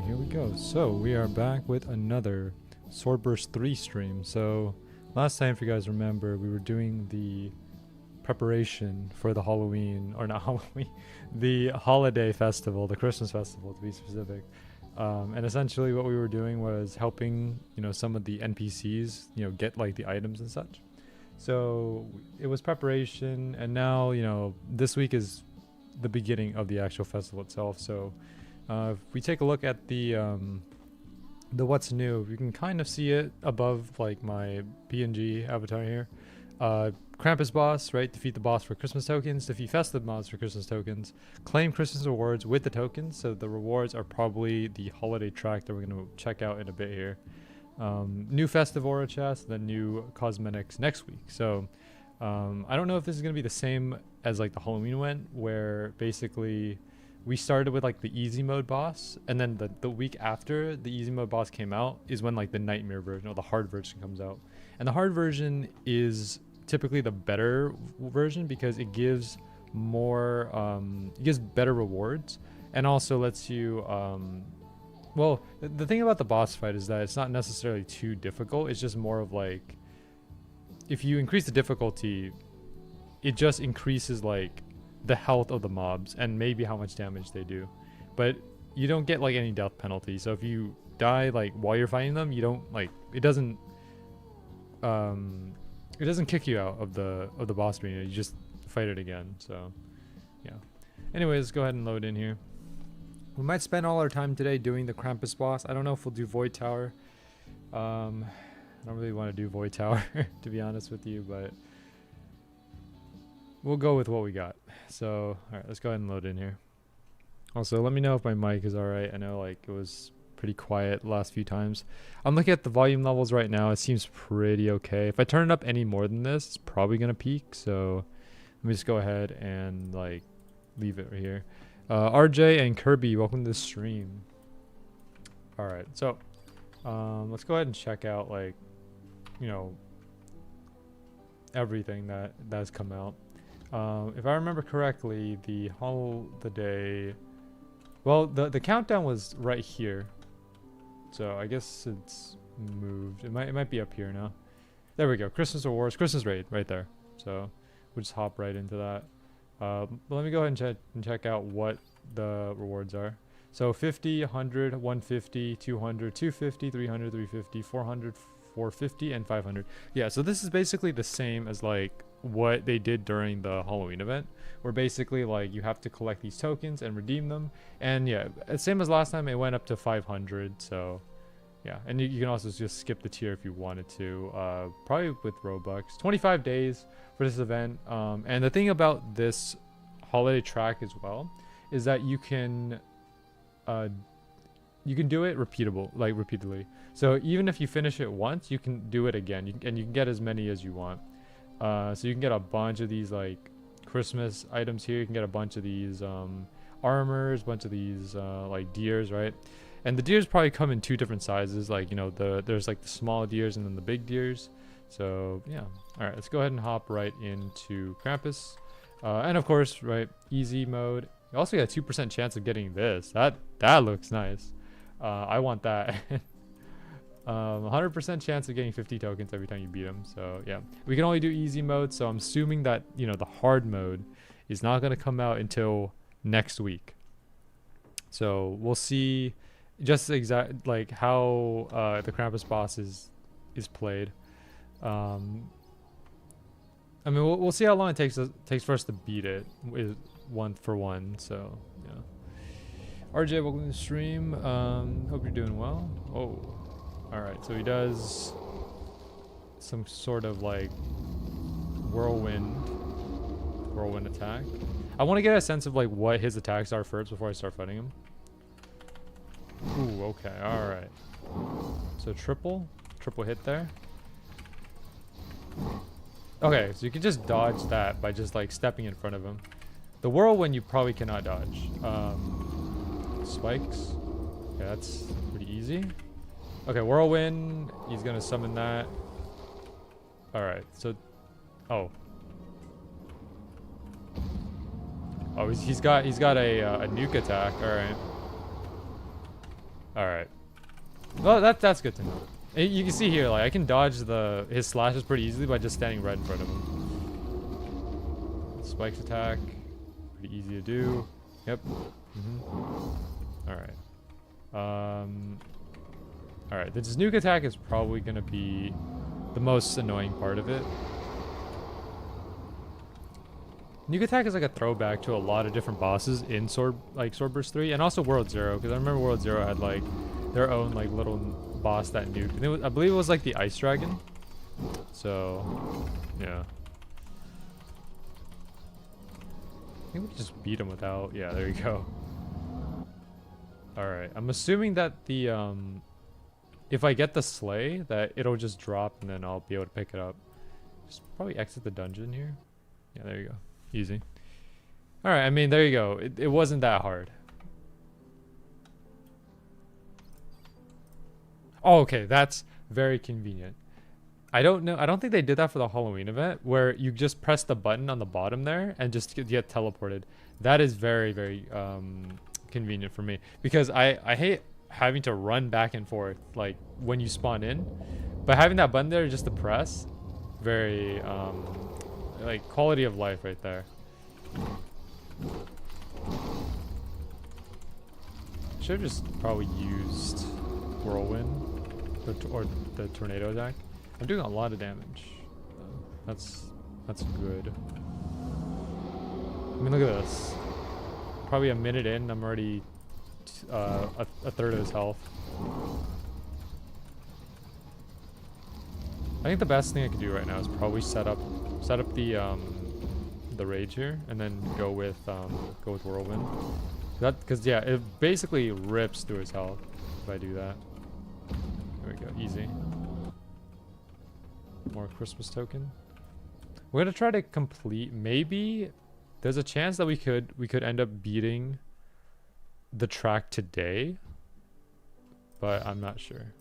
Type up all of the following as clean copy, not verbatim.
Here we go. So we are back with another Swordburst 3 stream. So last time, if you guys remember, we were doing the preparation for the Halloween, or not Halloween, the holiday festival, the Christmas festival to be specific. And essentially what we were doing was helping, some of the NPCs, get like the items and such. So it was preparation, and now, this week is the beginning of the actual festival itself. So if we take a look at the what's new, you can kind of see it above like my PNG avatar here. Krampus boss, right? Defeat the boss for Christmas tokens. Defeat festive mobs for Christmas tokens. Claim Christmas rewards with the tokens. So the rewards are probably the holiday track that we're going to check out in a bit here. New festive aura chest, then new cosmetics next week. So I don't know if this is going to be the same as like the Halloween went, where basically we started with like the easy mode boss, and then the week after the easy mode boss came out is when like the nightmare version or the hard version comes out. And the hard version is typically the better version because it gives more it gives better rewards, and also lets you well, the thing about the boss fight is that it's not necessarily too difficult. It's just more of like, if you increase the difficulty, it just increases like the health of the mobs and maybe how much damage they do, but you don't get like any death penalty. So if you die like while you're fighting them, you don't like, it doesn't kick you out of the boss arena. You just fight it again. So yeah, anyways, let's go ahead and load in here. We might spend all our time today doing the Krampus boss. I don't know if we'll do Void Tower. I don't really want to do Void Tower to be honest with you, but we'll go with what we got. So, alright, let's go ahead and load in here. Also, let me know if my mic is alright. I know like it was pretty quiet the last few times. I'm looking at the volume levels right now. It seems pretty okay. If I turn it up any more than this, it's probably going to peak. So, let me just go ahead and like leave it right here. RJ and Kirby, welcome to the stream. Alright, so let's go ahead and check out like, everything that's come out. If I remember correctly, the holiday, well, the countdown was right here, so I guess it's moved. It might be up here now. There we go. Christmas awards, Christmas raid right there. So we'll just hop right into that. But let me go ahead and check out what the rewards are. So 50, 100, 150, 200, 250, 300, 350, 400, 450, and 500. Yeah, so this is basically the same as like what they did during the Halloween event, where basically like you have to collect these tokens and redeem them. And yeah, same as last time, it went up to 500. So yeah, and you can also just skip the tier if you wanted to, probably with Robux. 25 days for this event. And the thing about this holiday track as well is that you can do it repeatedly. So even if you finish it once, you can do it again, and you can get as many as you want. So you can get a bunch of these like Christmas items here. You can get a bunch of these armors, bunch of these like deers, right? And the deers probably come in two different sizes, like there's like the small deers and then the big deers. So yeah, all right, let's go ahead and hop right into Krampus. And of course, right, easy mode. You also got a 2% chance of getting this. That looks nice. I want that. 100% chance of getting 50 tokens every time you beat them. So yeah, we can only do easy mode. So I'm assuming that the hard mode is not going to come out until next week. So we'll see just exact like how the Krampus boss is played. I mean, we'll see how long it takes for us to beat it with 1 for 1. So yeah. RJ, welcome to the stream. Hope you're doing well. Oh, all right. So he does some sort of like whirlwind attack. I want to get a sense of like what his attacks are first before I start fighting him. Ooh, okay, all right. So triple hit there. Okay, so you can just dodge that by just like stepping in front of him. The whirlwind you probably cannot dodge. Spikes. Okay, that's pretty easy. Okay, whirlwind. He's gonna summon that. All right. So, oh, he's got a nuke attack. All right. All right. Well, that's good to know. You can see here, like I can dodge his slashes pretty easily by just standing right in front of him. Spikes attack, pretty easy to do. Yep. All right. All right. The nuke attack is probably gonna be the most annoying part of it. Nuke attack is like a throwback to a lot of different bosses in Swordburst 3 and also World 0, because I remember World 0 had like their own like little boss that nuked. And I believe it was like the ice dragon. So, yeah. I think we just beat him without. Yeah, there you go. All right. I'm assuming that if I get the slay, that it'll just drop and then I'll be able to pick it up. Just probably exit the dungeon here. Yeah, there you go. Easy. All right. I mean, there you go. It wasn't that hard. Oh, okay. That's very convenient. I don't know. I don't think they did that for the Halloween event where you just press the button on the bottom there and just get teleported. That is very, very convenient for me because I hate having to run back and forth like when you spawn in, but having that button there just to press, very like quality of life right there. Should have just probably used whirlwind or the tornado attack. I'm doing a lot of damage. That's good. I mean, look at this. Probably a minute in, I'm already a third of his health. I think the best thing I could do right now is probably set up the rage here and then go with whirlwind. Because yeah, it basically rips through his health if I do that. There we go, easy. More Christmas token. We're gonna try to complete. Maybe there's a chance that we could end up beating the track today, but I'm not sure.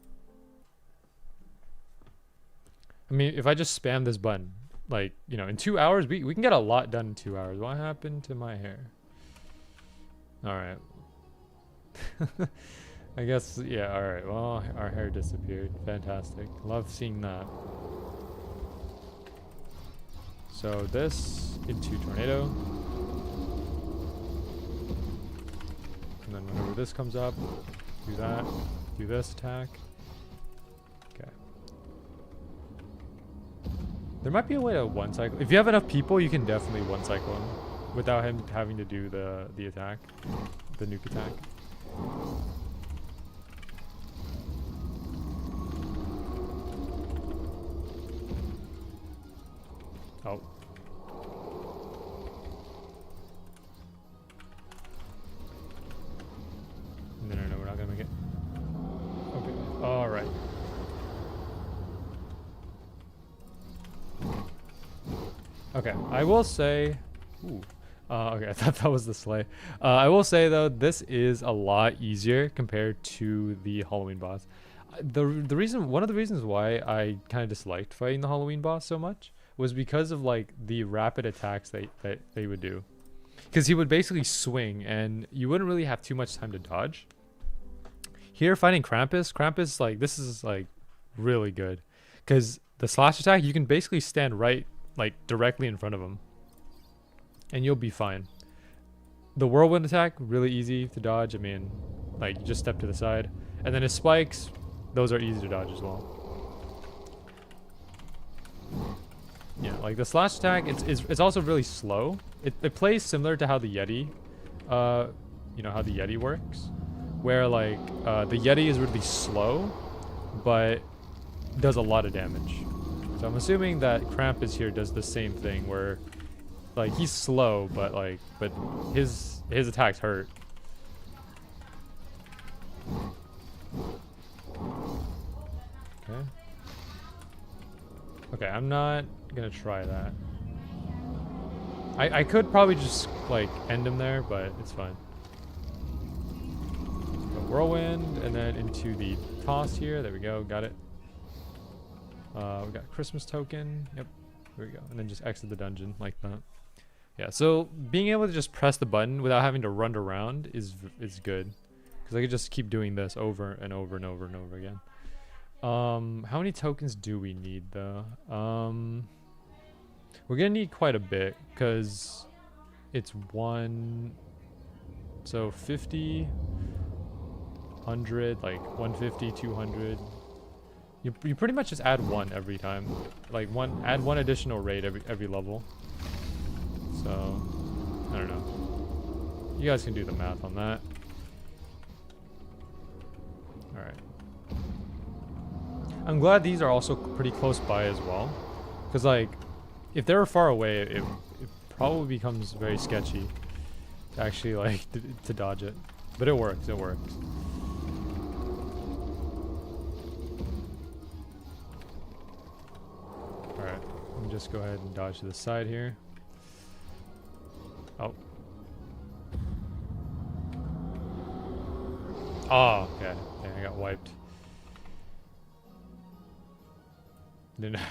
I mean, if I just spam this button, like, you know, in 2 hours, we can get a lot done in 2 hours. What happened to my hair? All right. I guess, yeah, all right. Well, our hair disappeared. Fantastic. Love seeing that. So this into tornado. And then whenever this comes up, do that. Do this attack. Okay. There might be a way to one cycle. If you have enough people, you can definitely one cycle him without him having to do the attack, the nuke attack. Oh. No, we're not gonna make it. Okay. All right. Okay, I will say, okay, I thought that was the sleigh. I will say though, this is a lot easier compared to the Halloween boss. One of the reasons why I kind of disliked fighting the Halloween boss so much was because of like the rapid attacks that they would do, because he would basically swing and you wouldn't really have too much time to dodge. Here fighting Krampus, like this is like really good, because the slash attack you can basically stand right like directly in front of him and you'll be fine. The whirlwind attack, really easy to dodge. I mean, like you just step to the side, and then his spikes, those are easy to dodge as well. Yeah, like the slash attack, it's also really slow. It plays similar to how the Yeti, you know how the Yeti works, where like the Yeti is really slow, but does a lot of damage. So I'm assuming that Krampus here does the same thing, where like he's slow, but his attacks hurt. Okay. Okay, I'm not gonna try that. I could probably just like end him there, but it's fine. So whirlwind and then into the toss here. There we go, got it. We got Christmas token. Yep, here we go. And then just exit the dungeon like that. Yeah, so being able to just press the button without having to run around is good. Because I could just keep doing this over and over and over and over again. How many tokens do we need though? We're gonna need quite a bit because it's one. So 50, 100, like 150, 200. You pretty much just add one every time. Like add one additional raid every level. So I don't know. You guys can do the math on that. Alright. I'm glad these are also pretty close by as well. Because like, if they were far away, it probably becomes very sketchy to actually like to dodge it. But it works, it works. Alright, let me just go ahead and dodge to the side here. Oh. Oh, okay. Dang, I got wiped.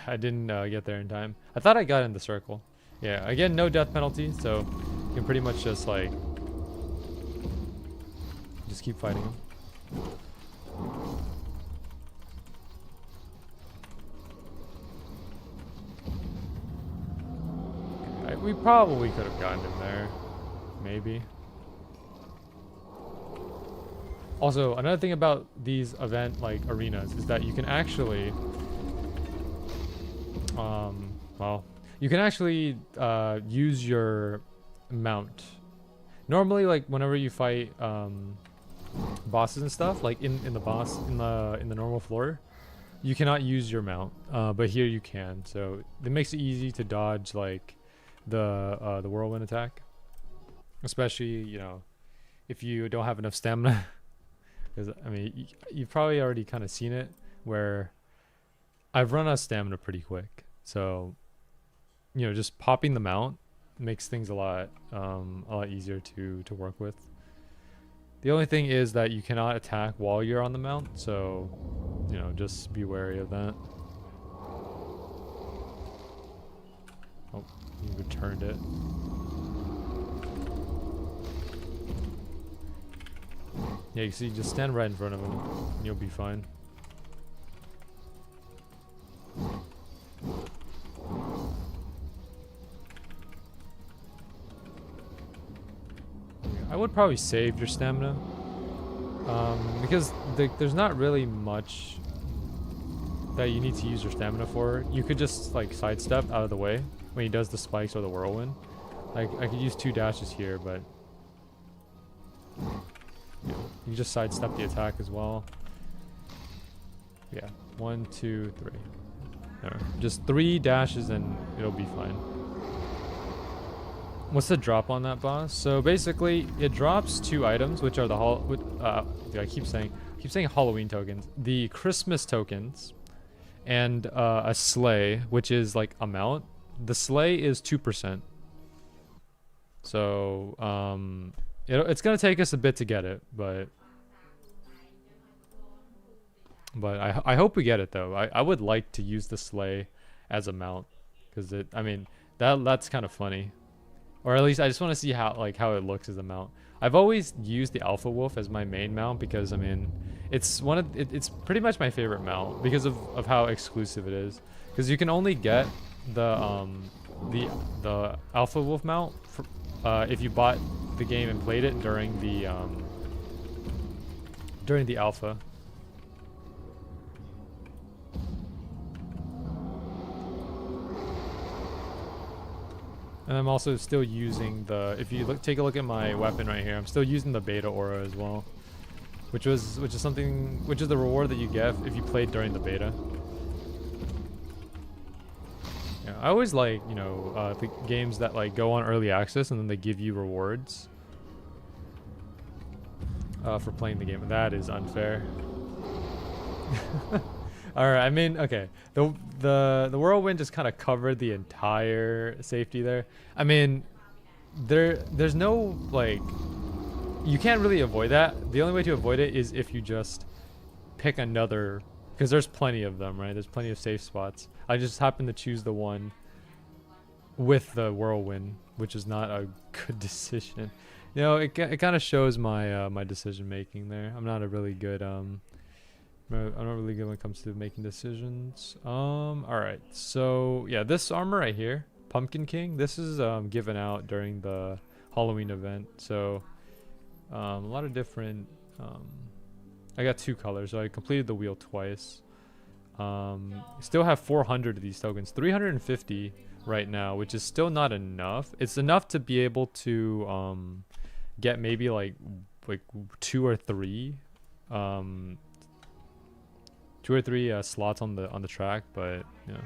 I didn't get there in time. I thought I got in the circle. Yeah, again, no death penalty, so you can pretty much just like just keep fighting him. Okay, we probably could have gotten him there, maybe. Also, another thing about these event like arenas is that you can actually well, you can actually use your mount. Normally, like whenever you fight bosses and stuff, like in the normal floor, you cannot use your mount, but here you can. So it makes it easy to dodge like the whirlwind attack, especially, you know, if you don't have enough stamina. Because I mean, you've probably already kind of seen it where I've run out of stamina pretty quick. So, you know, just popping the mount makes things a lot easier to work with. The only thing is that you cannot attack while you're on the mount, so, you know, just be wary of that. Oh, you returned it. Yeah, you see, just stand right in front of him, and you'll be fine. I would probably save your stamina, because there's not really much that you need to use your stamina for. You could just like sidestep out of the way when he does the spikes or the whirlwind. Like I could use 2 dashes here, but yeah, you can just sidestep the attack as well. Yeah, 1, 2, 3. There. Just 3 dashes and it'll be fine. What's the drop on that boss? So basically, it drops 2 items, which are the I keep saying Halloween tokens, the Christmas tokens, and a sleigh, which is like a mount. The sleigh is 2%. So it's gonna take us a bit to get it, but I hope we get it though. I would like to use the sleigh as a mount, because I mean that's kind of funny. Or at least I just want to see how it looks as a mount. I've always used the Alpha Wolf as my main mount because I mean, it's it's pretty much my favorite mount because of how exclusive it is. Because you can only get the Alpha Wolf mount for, if you bought the game and played it during the alpha. And I'm also still using if you take a look at my weapon right here, I'm still using the beta aura as well, which is the reward that you get if you played during the beta. Yeah, I always like, you know, the games that like go on early access and then they give you rewards for playing the game. That is unfair. All right, I mean, okay. The whirlwind just kind of covered the entire safety there. I mean, there's no like, you can't really avoid that. The only way to avoid it is if you just pick another, because there's plenty of them, right? There's plenty of safe spots. I just happened to choose the one with the whirlwind, which is not a good decision. You know, it kind of shows my my decision making there. I'm not a really good I'm not really good when it comes to making decisions. All right. So yeah, this armor right here, Pumpkin King. This is given out during the Halloween event. So a lot of different. I got 2 colors. So I completed the wheel twice. Still have 400 of these tokens. 350 right now, which is still not enough. It's enough to be able to get maybe like 2 or 3 slots on the track, but yeah.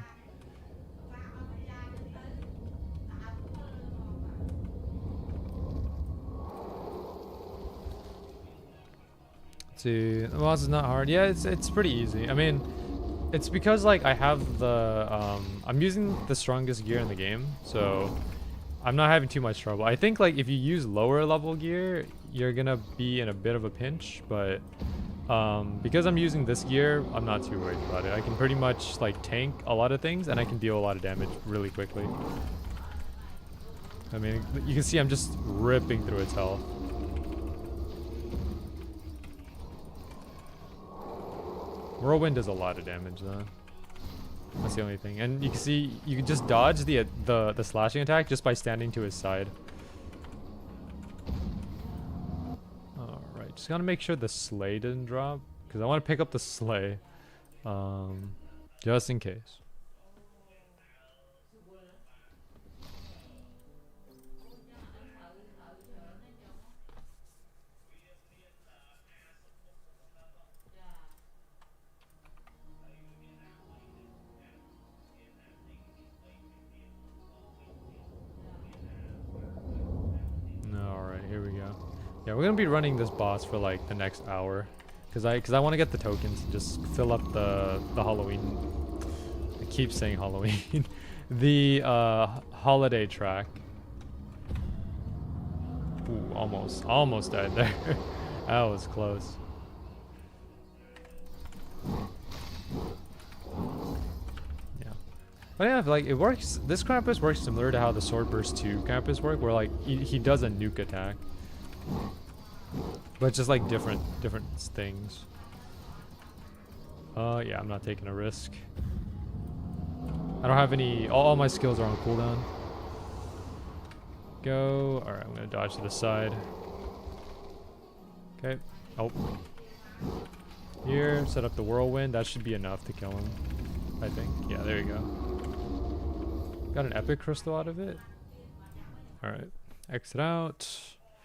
Let's see, the boss is not hard. Yeah, it's pretty easy. I mean, it's because like I have the I'm using the strongest gear in the game, so I'm not having too much trouble. I think like if you use lower level gear, you're gonna be in a bit of a pinch, but because I'm using this gear, I'm not too worried about it. I can pretty much like tank a lot of things, and I can deal a lot of damage really quickly. I mean, you can see I'm just ripping through its health. Whirlwind does a lot of damage though. That's the only thing. And you can see you can just dodge the slashing attack just by standing to his side. Alright, just gotta make sure the sleigh didn't drop, because I want to pick up the sleigh. Just in case. Yeah, we're gonna be running this boss for like the next hour, cause I want to get the tokens and just fill up the Halloween. I keep saying Halloween, the holiday track. Ooh, almost died there. That was close. Yeah, but yeah, like it works. This Krampus works similar to how the Swordburst 2 Krampus work, where like he does a nuke attack. But just like different things. Yeah, I'm not taking a risk. I don't have any. All my skills are on cooldown. Go. All right, I'm gonna dodge to the side. Okay. Oh. Here, set up the whirlwind. That should be enough to kill him, I think. Yeah, there you go. Got an epic crystal out of it. All right. Exit out.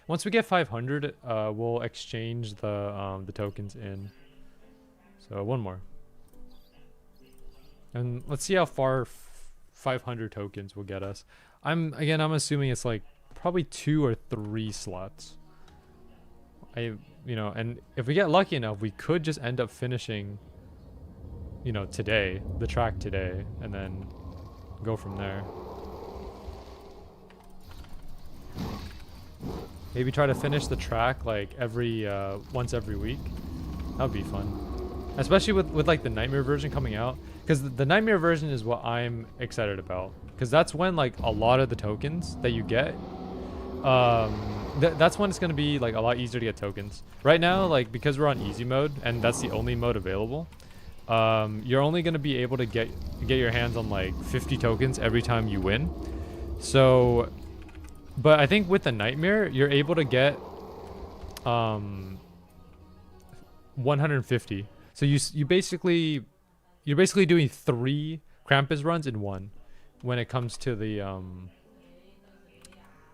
Once we get 500, we'll exchange the tokens in. So one more, and let's see how far 500 tokens will get us. I'm assuming it's like probably 2 or 3 slots. And if we get lucky enough, we could just end up finishing, today, the track today, and then go from there. Maybe try to finish the track like once every week. That would be fun, especially with like the nightmare version coming out, because the nightmare version is what I'm excited about, because that's when like a lot of the tokens that you get, that's when it's going to be like a lot easier to get tokens. Right now, like because we're on easy mode and that's the only mode available, you're only going to be able to get your hands on like 50 tokens every time you win. So but I think with the nightmare, you're able to get 150. So you're basically doing 3 Krampus runs in one when it comes to the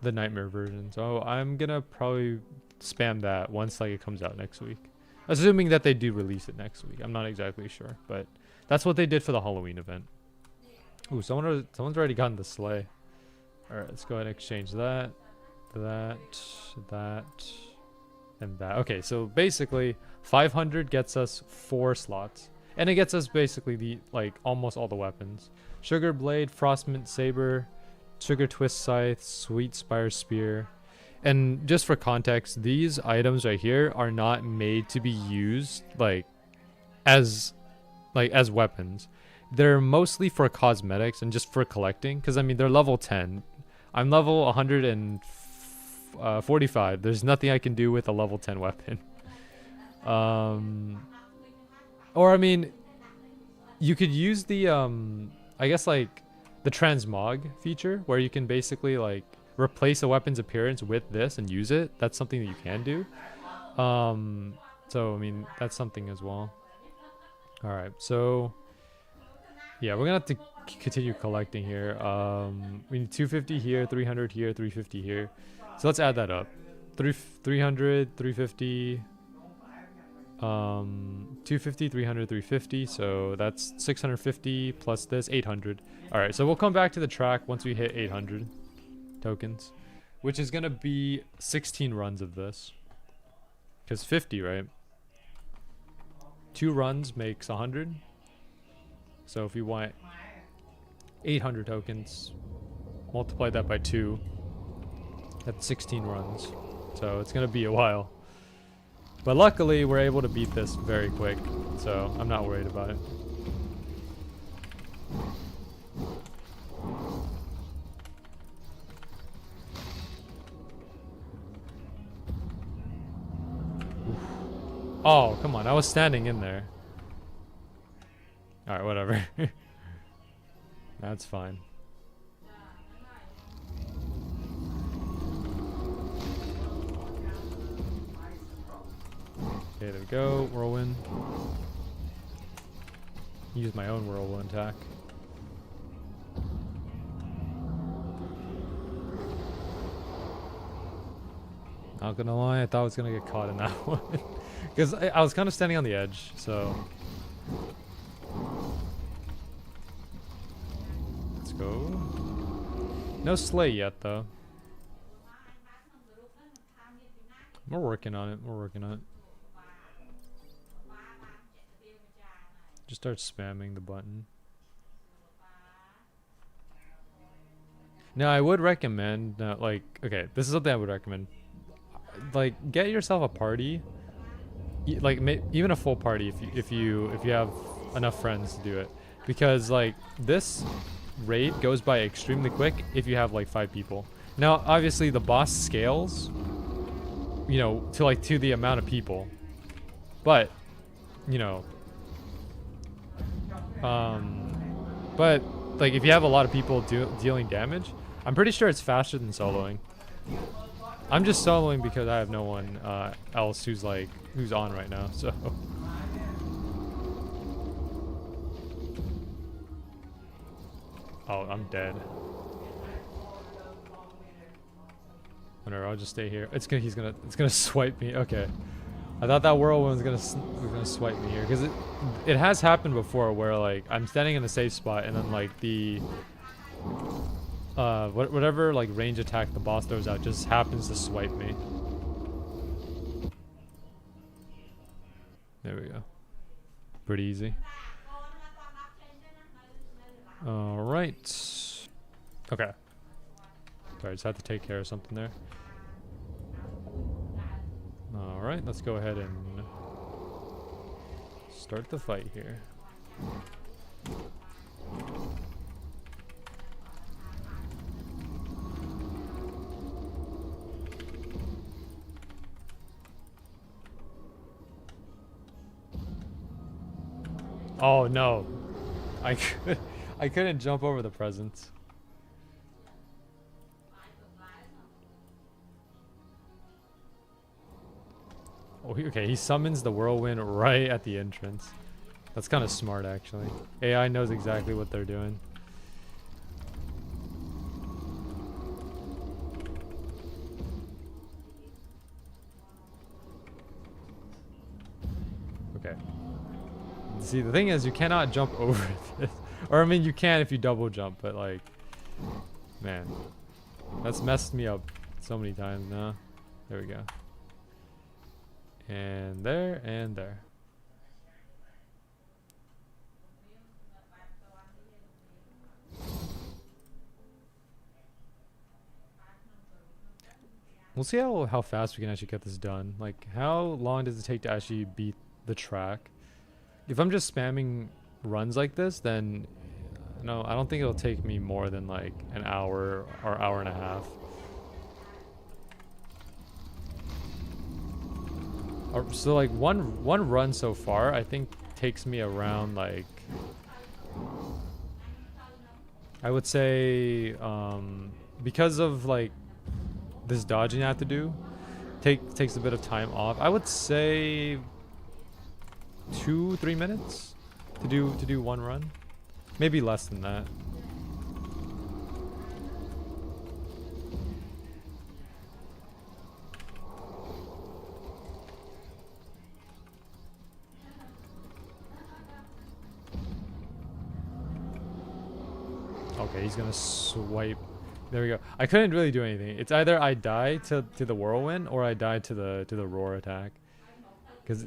nightmare version. So I'm gonna probably spam that once like it comes out next week, assuming that they do release it next week. I'm not exactly sure, but that's what they did for the Halloween event. Ooh, someone's already gotten the sleigh. All right, let's go ahead and exchange that, and that. Okay, so basically 500 gets us 4 slots, and it gets us basically almost all the weapons: Sugar Blade, Frostmint Saber, Sugar Twist Scythe, Sweet Spire Spear. And just for context, these items right here are not made to be used as weapons. They're mostly for cosmetics and just for collecting, because I mean they're level 10. I'm level 100 and 45. There's nothing I can do with a level 10 weapon. Or I mean, you could use the I guess like the transmog feature where you can basically like replace a weapon's appearance with this and use it. That's something that you can do. So I mean, that's something as well. All right, so yeah, we're gonna have to continue collecting here. We need 250 here, 300 here, 350 here. So let's add that up. 300, 350, 250, 300, 350. So that's 650 plus this 800. All right, so we'll come back to the track once we hit 800 tokens, which is gonna be 16 runs of this. Because 50, right? 2 runs makes 100. So if we want 800 tokens, multiply that by 2. That's 16 runs. So it's gonna be a while. But luckily, we're able to beat this very quick. So I'm not worried about it. Oh, come on. I was standing in there. Alright, whatever. That's fine. Okay, there we go. Whirlwind. Use my own whirlwind attack. Not gonna lie, I thought I was gonna get caught in that one. Because I was kind of standing on the edge, so... Let's go. No slay yet, though. We're working on it, we're working on it. Just start spamming the button. Now, I would recommend, like, okay, this is something I would recommend. Like, get yourself a party. Like, even a full party if you have enough friends to do it. Because, like, this raid goes by extremely quick if you have, like, 5 people. Now, obviously, the boss scales, you know, to the amount of people. But, you know... but like if you have a lot of people dealing damage, I'm pretty sure it's faster than soloing. I'm just soloing because I have no one else who's on right now, so. Oh, I'm dead. Whatever, I'll just stay here. It's gonna swipe me. Okay. I thought that whirlwind was gonna swipe me here because it has happened before where like I'm standing in a safe spot and then like the whatever like range attack the boss throws out just happens to swipe me. There we go. Pretty easy. All right. Okay. Sorry, I just had to take care of something there. Alright, let's go ahead and start the fight here. Oh no. I couldn't jump over the presents. Oh, okay, he summons the whirlwind right at the entrance. That's kind of smart, actually. AI knows exactly what they're doing. Okay. See, the thing is, you cannot jump over this. Or, I mean, you can if you double jump, but, like... Man. That's messed me up so many times now. There we go. And there, and there. We'll see how fast we can actually get this done. Like, how long does it take to actually beat the track? If I'm just spamming runs like this, then no, I don't think it'll take me more than like an hour or hour and a half. So like one run so far, I think takes me around like, I would say, because of like this dodging I have to do, takes a bit of time off. I would say 2-3 minutes to do one run, maybe less than that. Okay, he's gonna swipe. There we go. I couldn't really do anything. It's either I die to the whirlwind or I die to the roar attack, because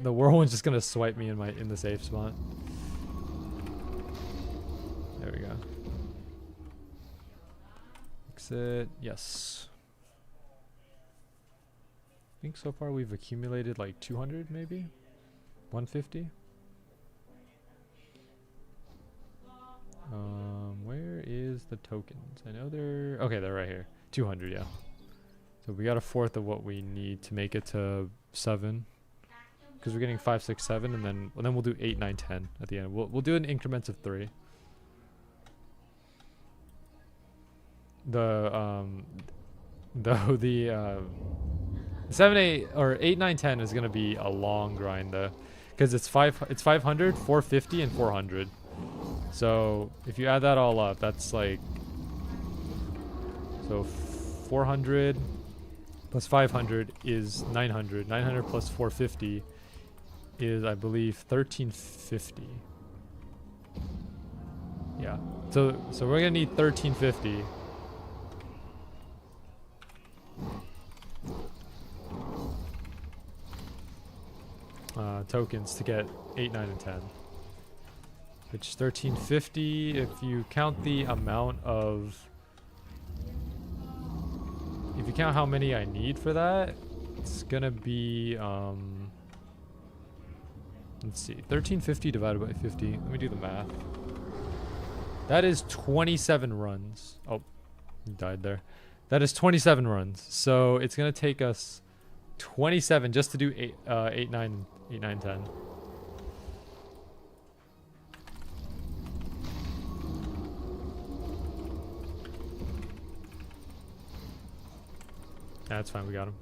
the whirlwind's just gonna swipe me in the safe spot. There we go. Exit. Yes. I think so far we've accumulated like 200, maybe 150. Where is the tokens? I know they're... Okay, they're right here. 200, yeah. So we got a fourth of what we need to make it to 7. Because we're getting 5, 6, 7, and then we'll do 8, 9, 10 at the end. We'll do it in increments of 3. The 7, 8, or 8, 9, 10 is gonna be a long grind though, because it's 500, 450, and 400. So if you add that all up, that's like, so 400 plus 500 is 900. 900 plus 450 is, I believe, 1350. Yeah. So we're gonna need 1350. Tokens to get 8, 9, and 10. Which 1350, if you count the amount of... If you count how many I need for that, it's gonna be, let's see, 1350 divided by 50. Let me do the math. That is 27 runs. Oh, you died there. That is 27 runs. So it's gonna take us 27 just to do 8, 9, 10. That's fine, we got him.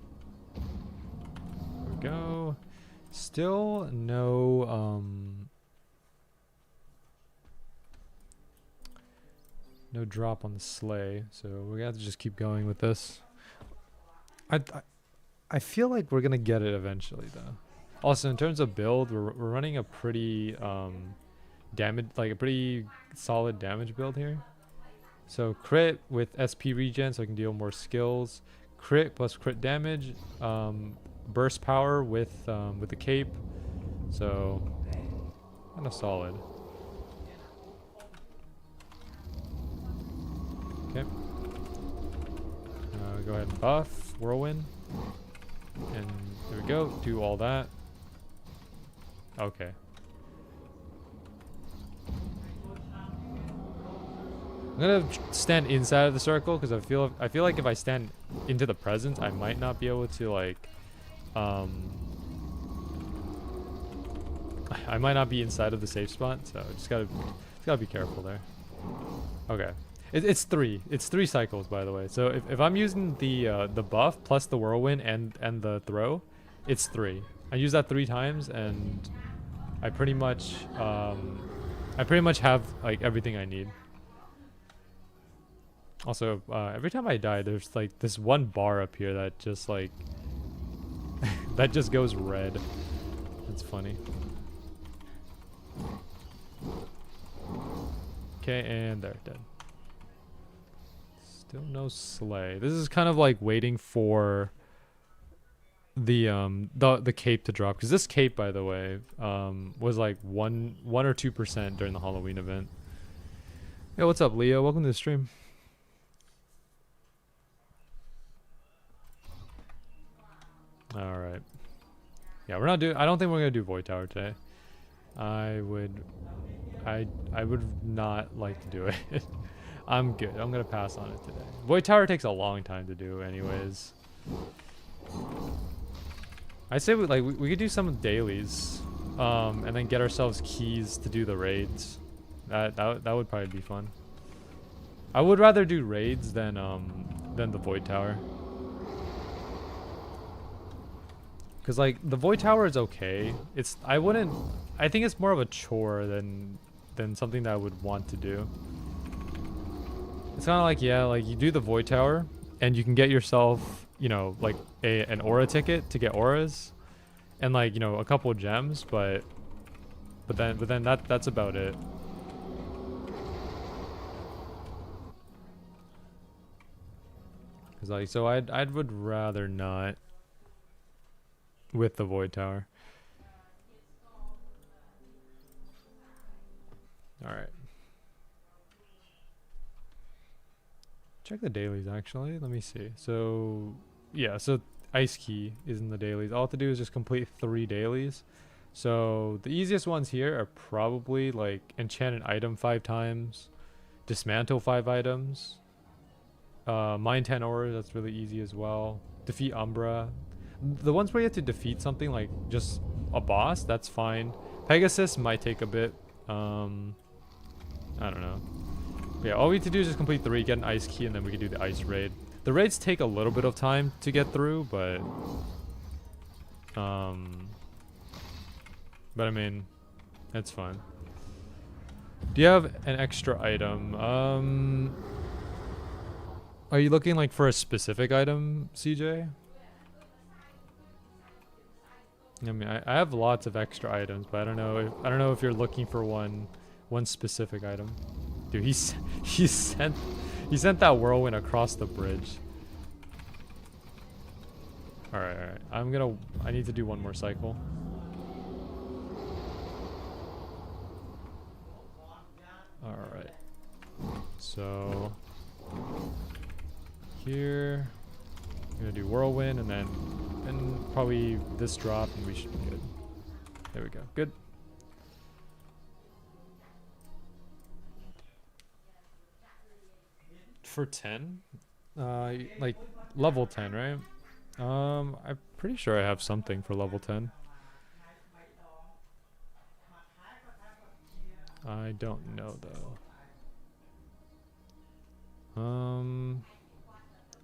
There we go. Still no no drop on the sleigh, so we're gonna have to just keep going with this. I feel like we're gonna get it eventually though. Also, in terms of build, we're running a pretty a pretty solid damage build here. So crit with SP regen, so I can deal more skills. Crit plus crit damage, burst power with the cape, so kind of solid. Okay. Go ahead and buff whirlwind, and there we go. Do all that. Okay. I'm gonna stand inside of the circle because I feel like if I stand into the presence, I might not be able to like, I might not be inside of the safe spot, so just gotta be careful there. Okay, it's 3 cycles, by the way. So if I'm using the buff plus the whirlwind and the throw, it's 3. I use that 3 times, and I pretty much have like everything I need. Also, every time I die, there's like this one bar up here that just like that just goes red. That's funny. Okay, and they're dead. Still no sleigh. This is kind of like waiting for the cape to drop, because this cape, by the way, was like 1 or 2% during the Halloween event. Yo, what's up, Leo? Welcome to the stream. All right. Yeah, we're not doing. I don't think we're gonna do Void Tower today. I would not like to do it. I'm good. I'm gonna pass on it today. Void Tower takes a long time to do, anyways. I say we could do some dailies, and then get ourselves keys to do the raids. That would probably be fun. I would rather do raids than the Void Tower. Cause like the Void Tower is okay. I think it's more of a chore than something that I would want to do. It's kind of like, yeah, like you do the Void Tower and you can get yourself, you know, like an aura ticket to get auras and like, you know, a couple of gems, but then that's about it. Cause like, so I would rather not with the Void Tower. All right. Check the dailies actually. Let me see. So yeah, so Ice Key is in the dailies. All I have to do is just complete 3 dailies. So the easiest ones here are probably like enchant an item 5 times, dismantle 5 items, mine 10 auras, that's really easy as well. Defeat Umbra. The ones where you have to defeat something like just a boss, that's fine. Pegasus might take a bit. I don't know. But yeah, all we have to do is just complete 3, get an ice key, and then we can do the ice raid. The raids take a little bit of time to get through, but I mean, that's fine. Do you have an extra item? Are you looking like for a specific item, CJ? I mean, I have lots of extra items, but I don't know if you're looking for one specific item. Dude, he sent that whirlwind across the bridge. All right. I need to do one more cycle. All right. So here, I'm gonna do whirlwind and then probably this drop and we should be good. There we go. Good. For 10? Like level 10, right? I'm pretty sure I have something for level 10. I don't know though. I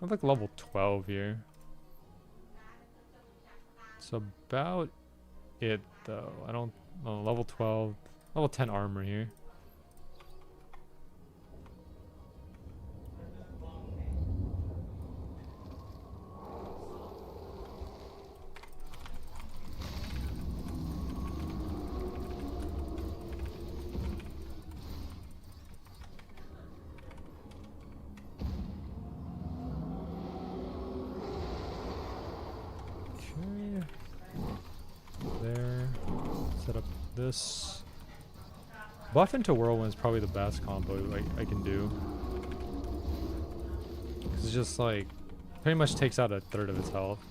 have like level 12 here. It's about it though. I don't know, level 12, level 10 armor here. This buff into whirlwind is probably the best combo I can do. It's just like pretty much takes out 1/3 of its health.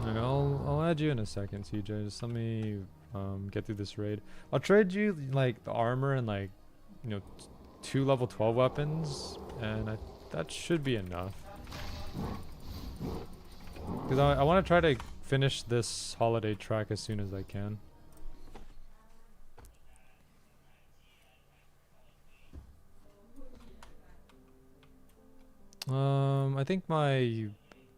Right, I'll add you in a second, CJ. Just let me get through this raid. I'll trade you like the armor and like, you know, 2 level 12 weapons, and that should be enough. Because I want to try to finish this holiday track as soon as I can. I think my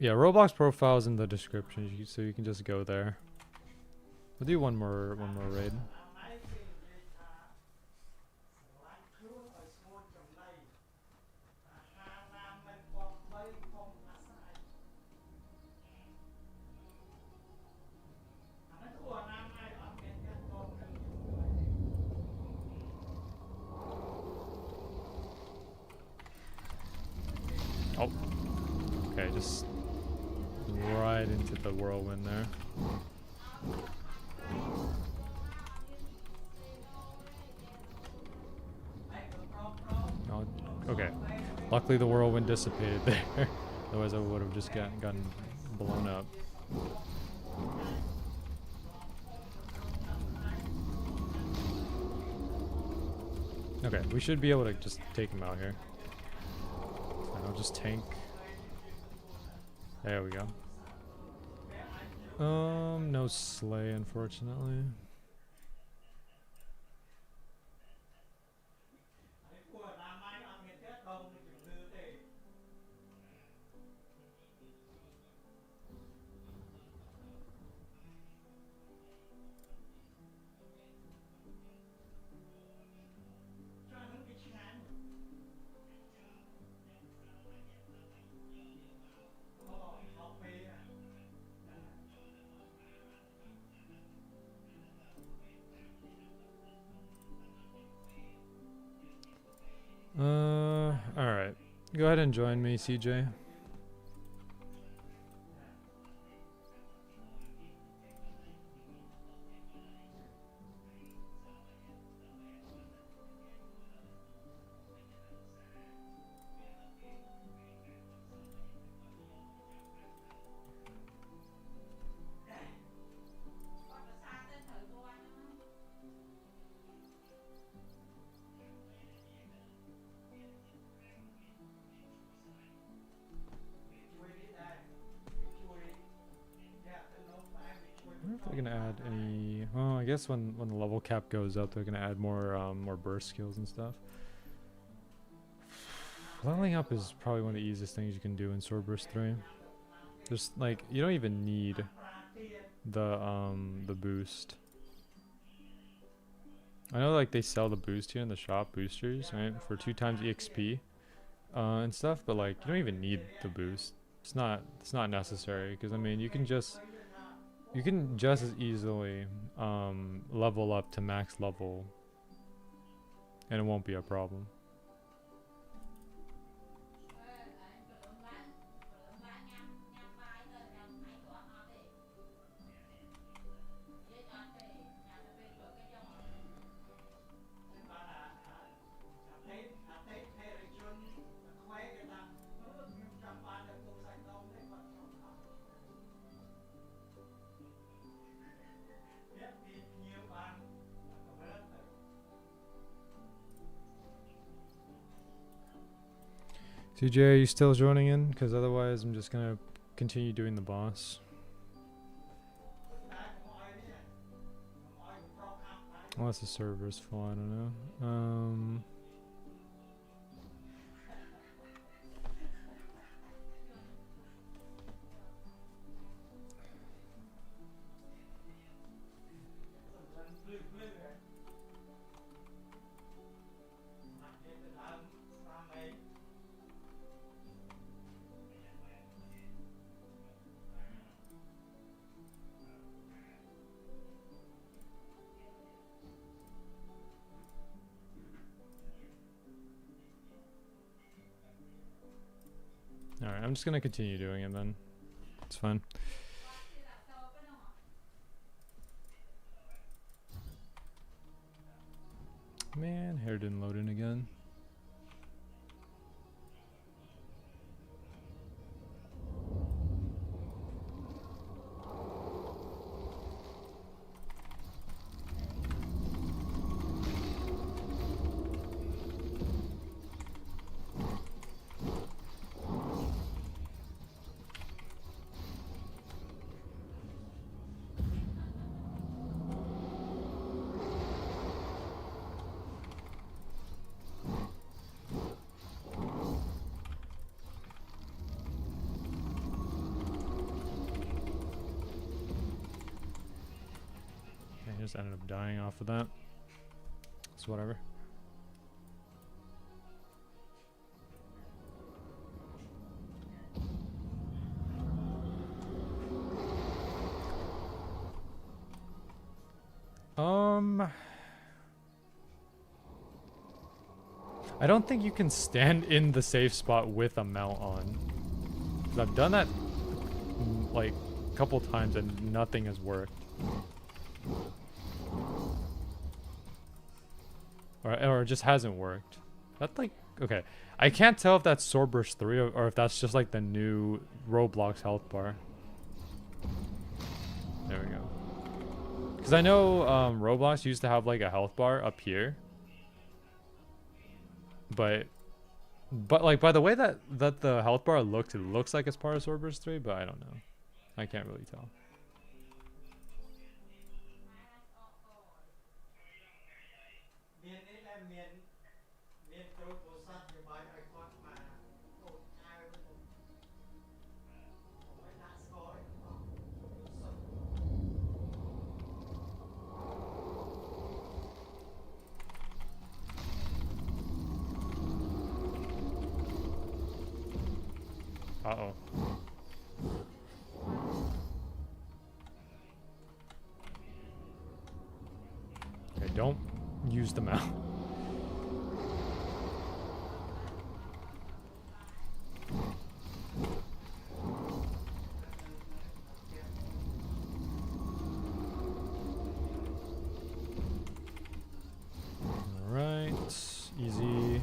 Roblox profile is in the description, so you can just go there. We'll do one more raid. Oh, okay, just right into the whirlwind there. Oh, okay. Luckily the whirlwind dissipated there. Otherwise I would have just gotten blown up. Okay, we should be able to just take him out here. And I'll just tank. There we go. No slay, unfortunately. Alright. Go ahead and join me, CJ. I wonder if they're gonna add any. Well, I guess when the level cap goes up, they're gonna add more burst skills and stuff. Leveling up is probably one of the easiest things you can do in Swordburst 3. Just like you don't even need the boost. I know like they sell the boost here in the shop, boosters, right, for 2 times EXP and stuff, but like you don't even need the boost. It's not necessary, because I mean you can just as easily level up to max level and it won't be a problem. CJ, are you still joining in? Because otherwise I'm just gonna continue doing the boss. Unless the server's full, I don't know. Alright, I'm just gonna continue doing it then. It's fine. Man, hair didn't load in again. Just ended up dying off of that. It's whatever. I don't think you can stand in the safe spot with a mount on. 'Cause I've done that like a couple times and nothing has worked. Or it just hasn't worked. That's like, okay. I can't tell if that's Swordburst 3 or if that's just like the new Roblox health bar. There we go. Because I know Roblox used to have like a health bar up here. But like by the way that the health bar looks, it looks like it's part of Swordburst 3, but I don't know. I can't really tell. Uh-oh. Okay, don't use the mount. Alright, easy.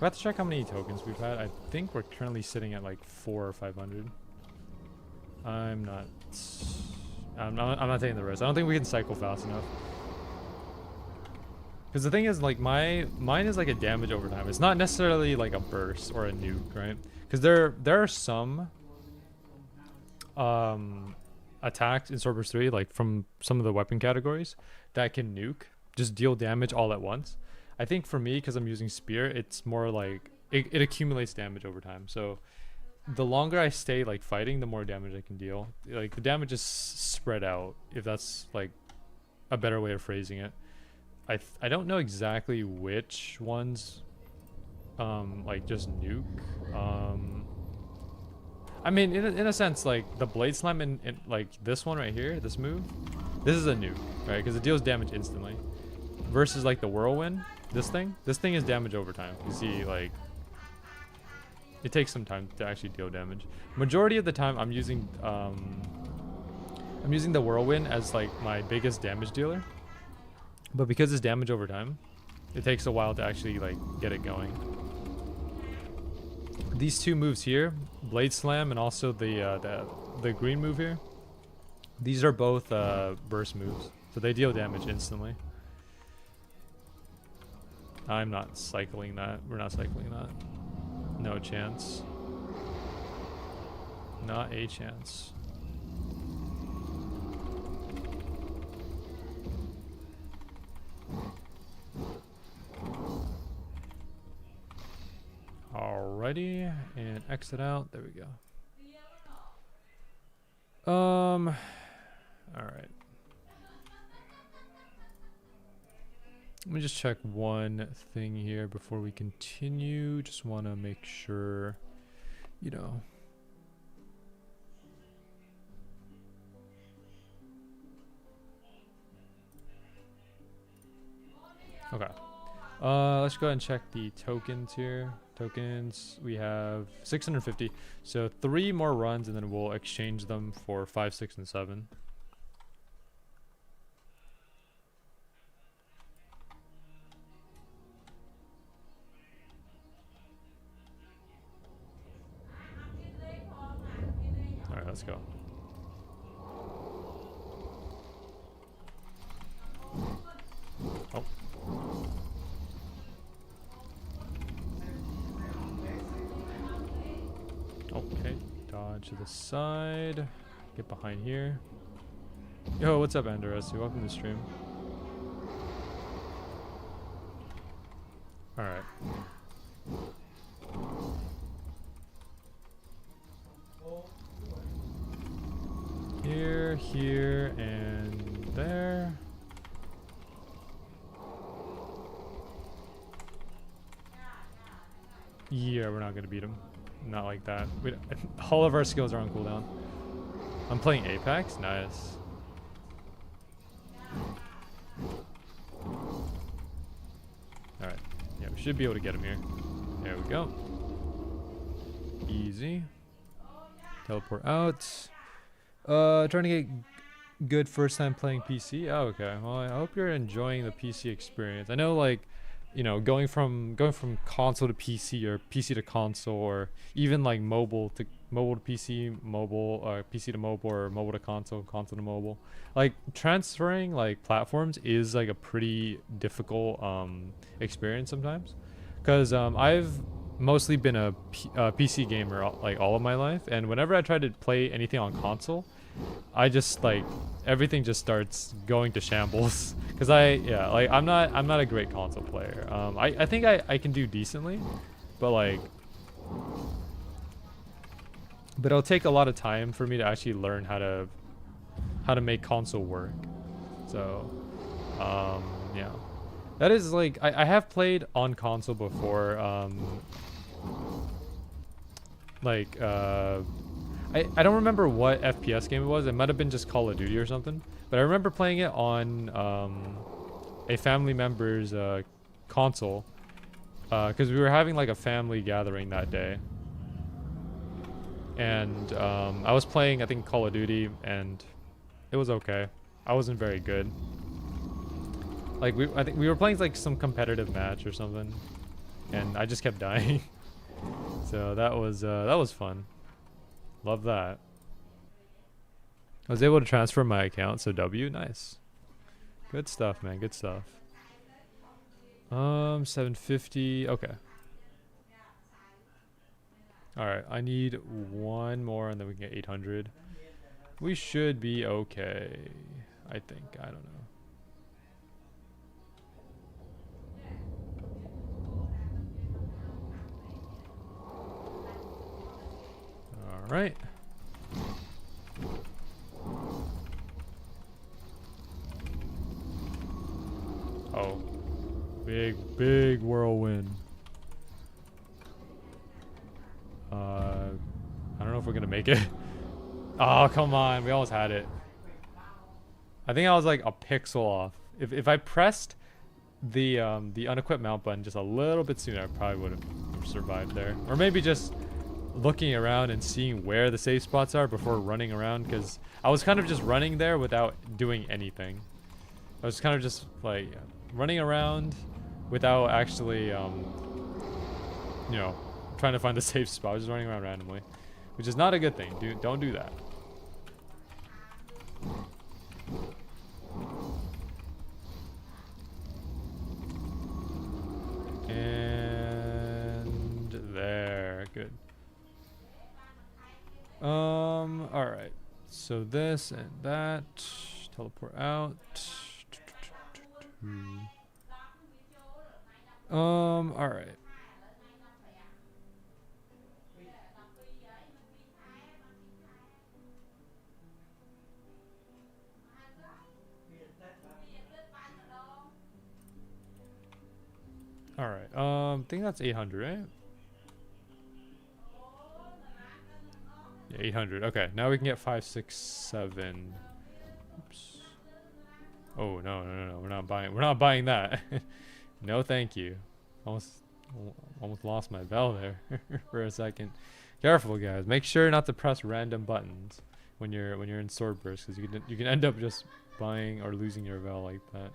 I have to check how many tokens we've had. I think we're currently sitting at like 400 or 500. I'm not taking the risk. I don't think we can cycle fast enough. Because the thing is, like, mine is like a damage over time. It's not necessarily like a burst or a nuke, right? Because there are some attacks in Swordburst 3, like from some of the weapon categories, that can nuke, just deal damage all at once. I think for me, because I'm using spear, it's more like it accumulates damage over time. So the longer I stay like fighting, the more damage I can deal. Like the damage is spread out, if that's like a better way of phrasing it. I don't know exactly which ones like just nuke. I mean, in a sense, like the blade slam in like this one right here, this move, this is a nuke, right? Because it deals damage instantly. Versus like the whirlwind, this thing is damage over time. You see, like it takes some time to actually deal damage. Majority of the time, I'm using the whirlwind as like my biggest damage dealer. But because it's damage over time, it takes a while to actually like get it going. These two moves here, blade slam and also the green move here, these are both burst moves, so they deal damage instantly. I'm not cycling that. We're not cycling that. No chance. Not a chance. Alrighty, and exit out. There we go. All right. Let me just check one thing here before we continue. Just want to make sure, you know. Okay. Let's go ahead and check the tokens here. Tokens, we have 650. So 3 more runs and then we'll exchange them for 5, 6, and 7. Alright, let's go. Oh. Okay, dodge to the side. Get behind here. Yo, what's up, Andres? Welcome to the stream. Alright. Here, here, and there. Yeah, we're not gonna beat him. Not like that. All of our skills are on cooldown. I'm playing Apex? Nice. Alright. Yeah, we should be able to get him here. There we go. Easy. Teleport out. Trying to get good first time playing PC. Oh, okay. Well, I hope you're enjoying the PC experience. I know, like, you know, going from console to PC or PC to console or even like mobile mobile to PC, mobile, PC to mobile, or mobile to console, console to mobile. Like transferring like platforms is like a pretty difficult experience sometimes, because I've mostly been a PC gamer like all of my life, and whenever I try to play anything on console, I just like everything just starts going to shambles because I'm not a great console player. I think I can do decently, but like it'll take a lot of time for me to actually learn how to make console work. So yeah, that is like I have played on console before. I don't remember what FPS game it was. It might have been just Call of Duty or something. But I remember playing it on a family member's console because we were having like a family gathering that day. And I was playing, I think, Call of Duty, and it was okay. I wasn't very good. Like I think we were playing like some competitive match or something, and I just kept dying. So that was fun. Love that. I was able to transfer my account, so W, nice. Good stuff, man, good stuff. 750, okay. Alright, I need one more and then we can get 800. We should be okay, I think, I don't know. Alright. Oh. Big whirlwind. I don't know if we're gonna make it. Oh, come on. We almost had it. I think I was like a pixel off. If I pressed the unequipped mount button just a little bit sooner, I probably would have survived there. Or maybe just looking around and seeing where the safe spots are before running around, because I was kind of just running there without doing anything. I was kind of just like running around without actually you know, trying to find the safe spot. I was just running around randomly, which is not a good thing. Don't do that. And there, good. All right. So this and that, teleport out. All right. All right. I think that's 800, right? Yeah, 800. Okay, now we can get 5, 6, 7. Oops. Oh no, we're not buying that. No, thank you. Almost lost my bell there for a second. Careful, guys. Make sure not to press random buttons when you're in Swordburst, because you can end up just buying or losing your bell like that.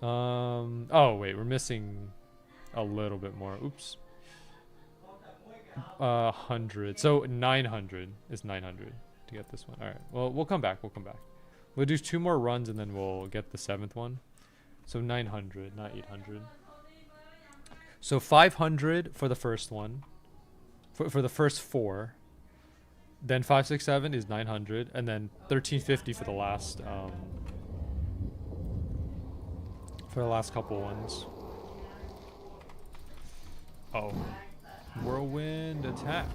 Oh wait, we're missing a little bit more. Oops. 100. So 900 is 900 to get this one. All right. Well, we'll come back. We'll do 2 more runs and then we'll get the 7th one. So 900, not 800. So 500 for the first one. For the first 4. Then 5, 6, 7 is 900, and then 1350 for the last couple ones. Oh. Whirlwind attack.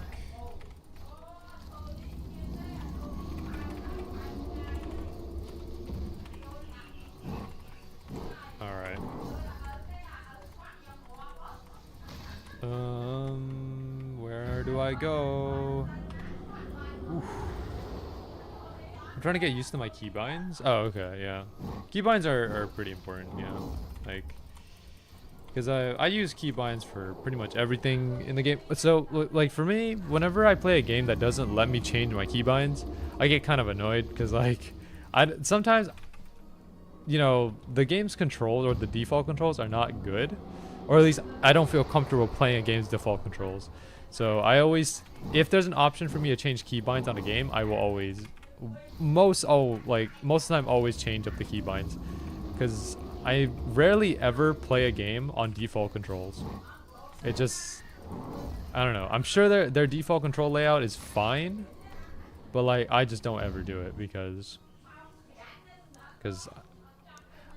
Alright. Where do I go? Oof. I'm trying to get used to my keybinds. Oh, okay, yeah. Keybinds are pretty important, yeah. Like, because I use keybinds for pretty much everything in the game. So, like, for me, whenever I play a game that doesn't let me change my keybinds, I get kind of annoyed, because, like, sometimes, you know, the game's controls or the default controls are not good. Or at least I don't feel comfortable playing a game's default controls. So I always, if there's an option for me to change keybinds on a game, I will always, most of the time, always change up the keybinds, because I rarely ever play a game on default controls. It just, I don't know. I'm sure their default control layout is fine, but like I just don't ever do it because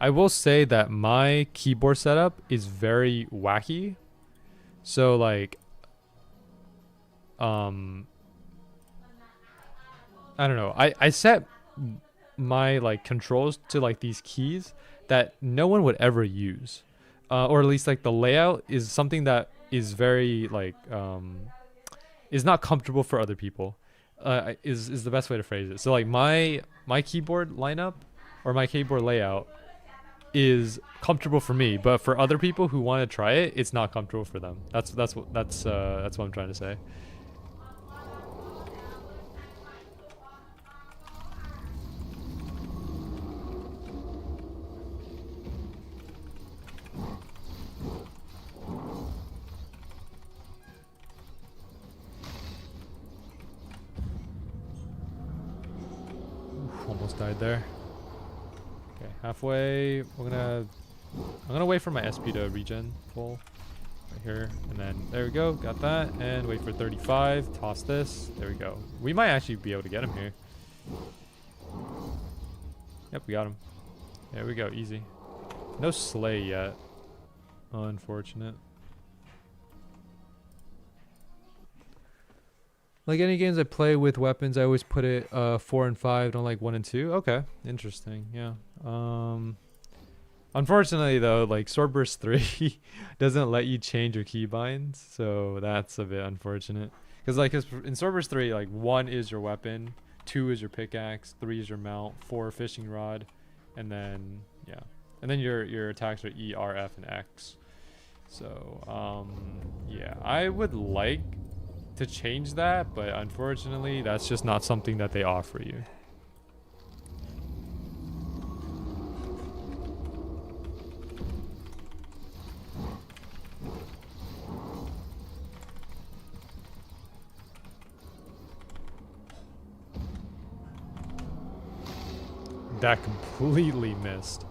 I will say that my keyboard setup is very wacky. So like I don't know. I set my like controls to like these keys that no one would ever use. Or at least like the layout is something that is very like is not comfortable for other people. Is the best way to phrase it. So like my keyboard lineup or my keyboard layout is comfortable for me, but for other people who want to try it, it's not comfortable for them. That's what I'm trying to say. Almost died there. Okay, halfway. I'm gonna wait for my SP to regen full right here, and then there we go, got that, and wait for 35. Toss this. There we go. We might actually be able to get him here. Yep, we got him. There we go, easy. No slay yet. Unfortunate. Like any games I play with weapons, I always put it 4 and 5. Don't like 1 and 2. Okay, interesting. Yeah. Unfortunately though, like Swordburst 3 doesn't let you change your keybinds, so that's a bit unfortunate. Because like in Swordburst 3, like 1 is your weapon, 2 is your pickaxe, 3 is your mount, 4 fishing rod, and then yeah, and then your attacks are E, R, F, and X. So yeah, I would like to change that, but unfortunately that's just not something that they offer you. That completely missed,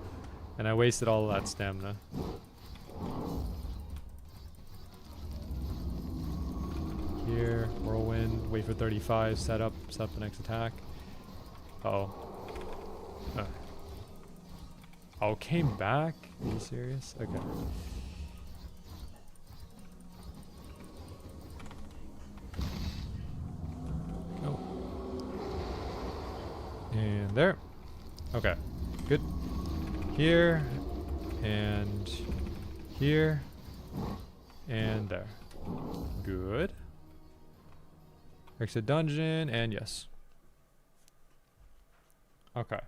and I wasted all of that stamina. Here, whirlwind, wait for 35, set up the next attack. Oh, came back? Are you serious? Okay. Oh. And there. Okay, good. Here, and here, and there. Good. Exit dungeon, and yes. Okay.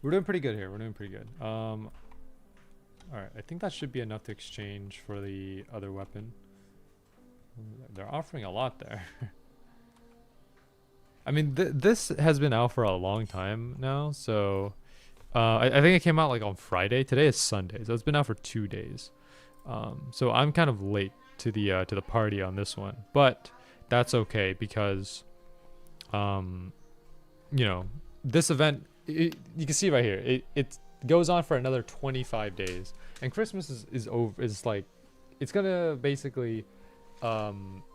We're doing pretty good here. We're doing pretty good. Alright, I think that should be enough to exchange for the other weapon. They're offering a lot there. I mean, this has been out for a long time now, so I think it came out like on Friday. Today is Sunday, so it's been out for 2 days. So I'm kind of late to the party on this one, but that's okay because, you know, this event, you can see right here, it goes on for another 25 days, and Christmas is over. Is like, it's gonna basically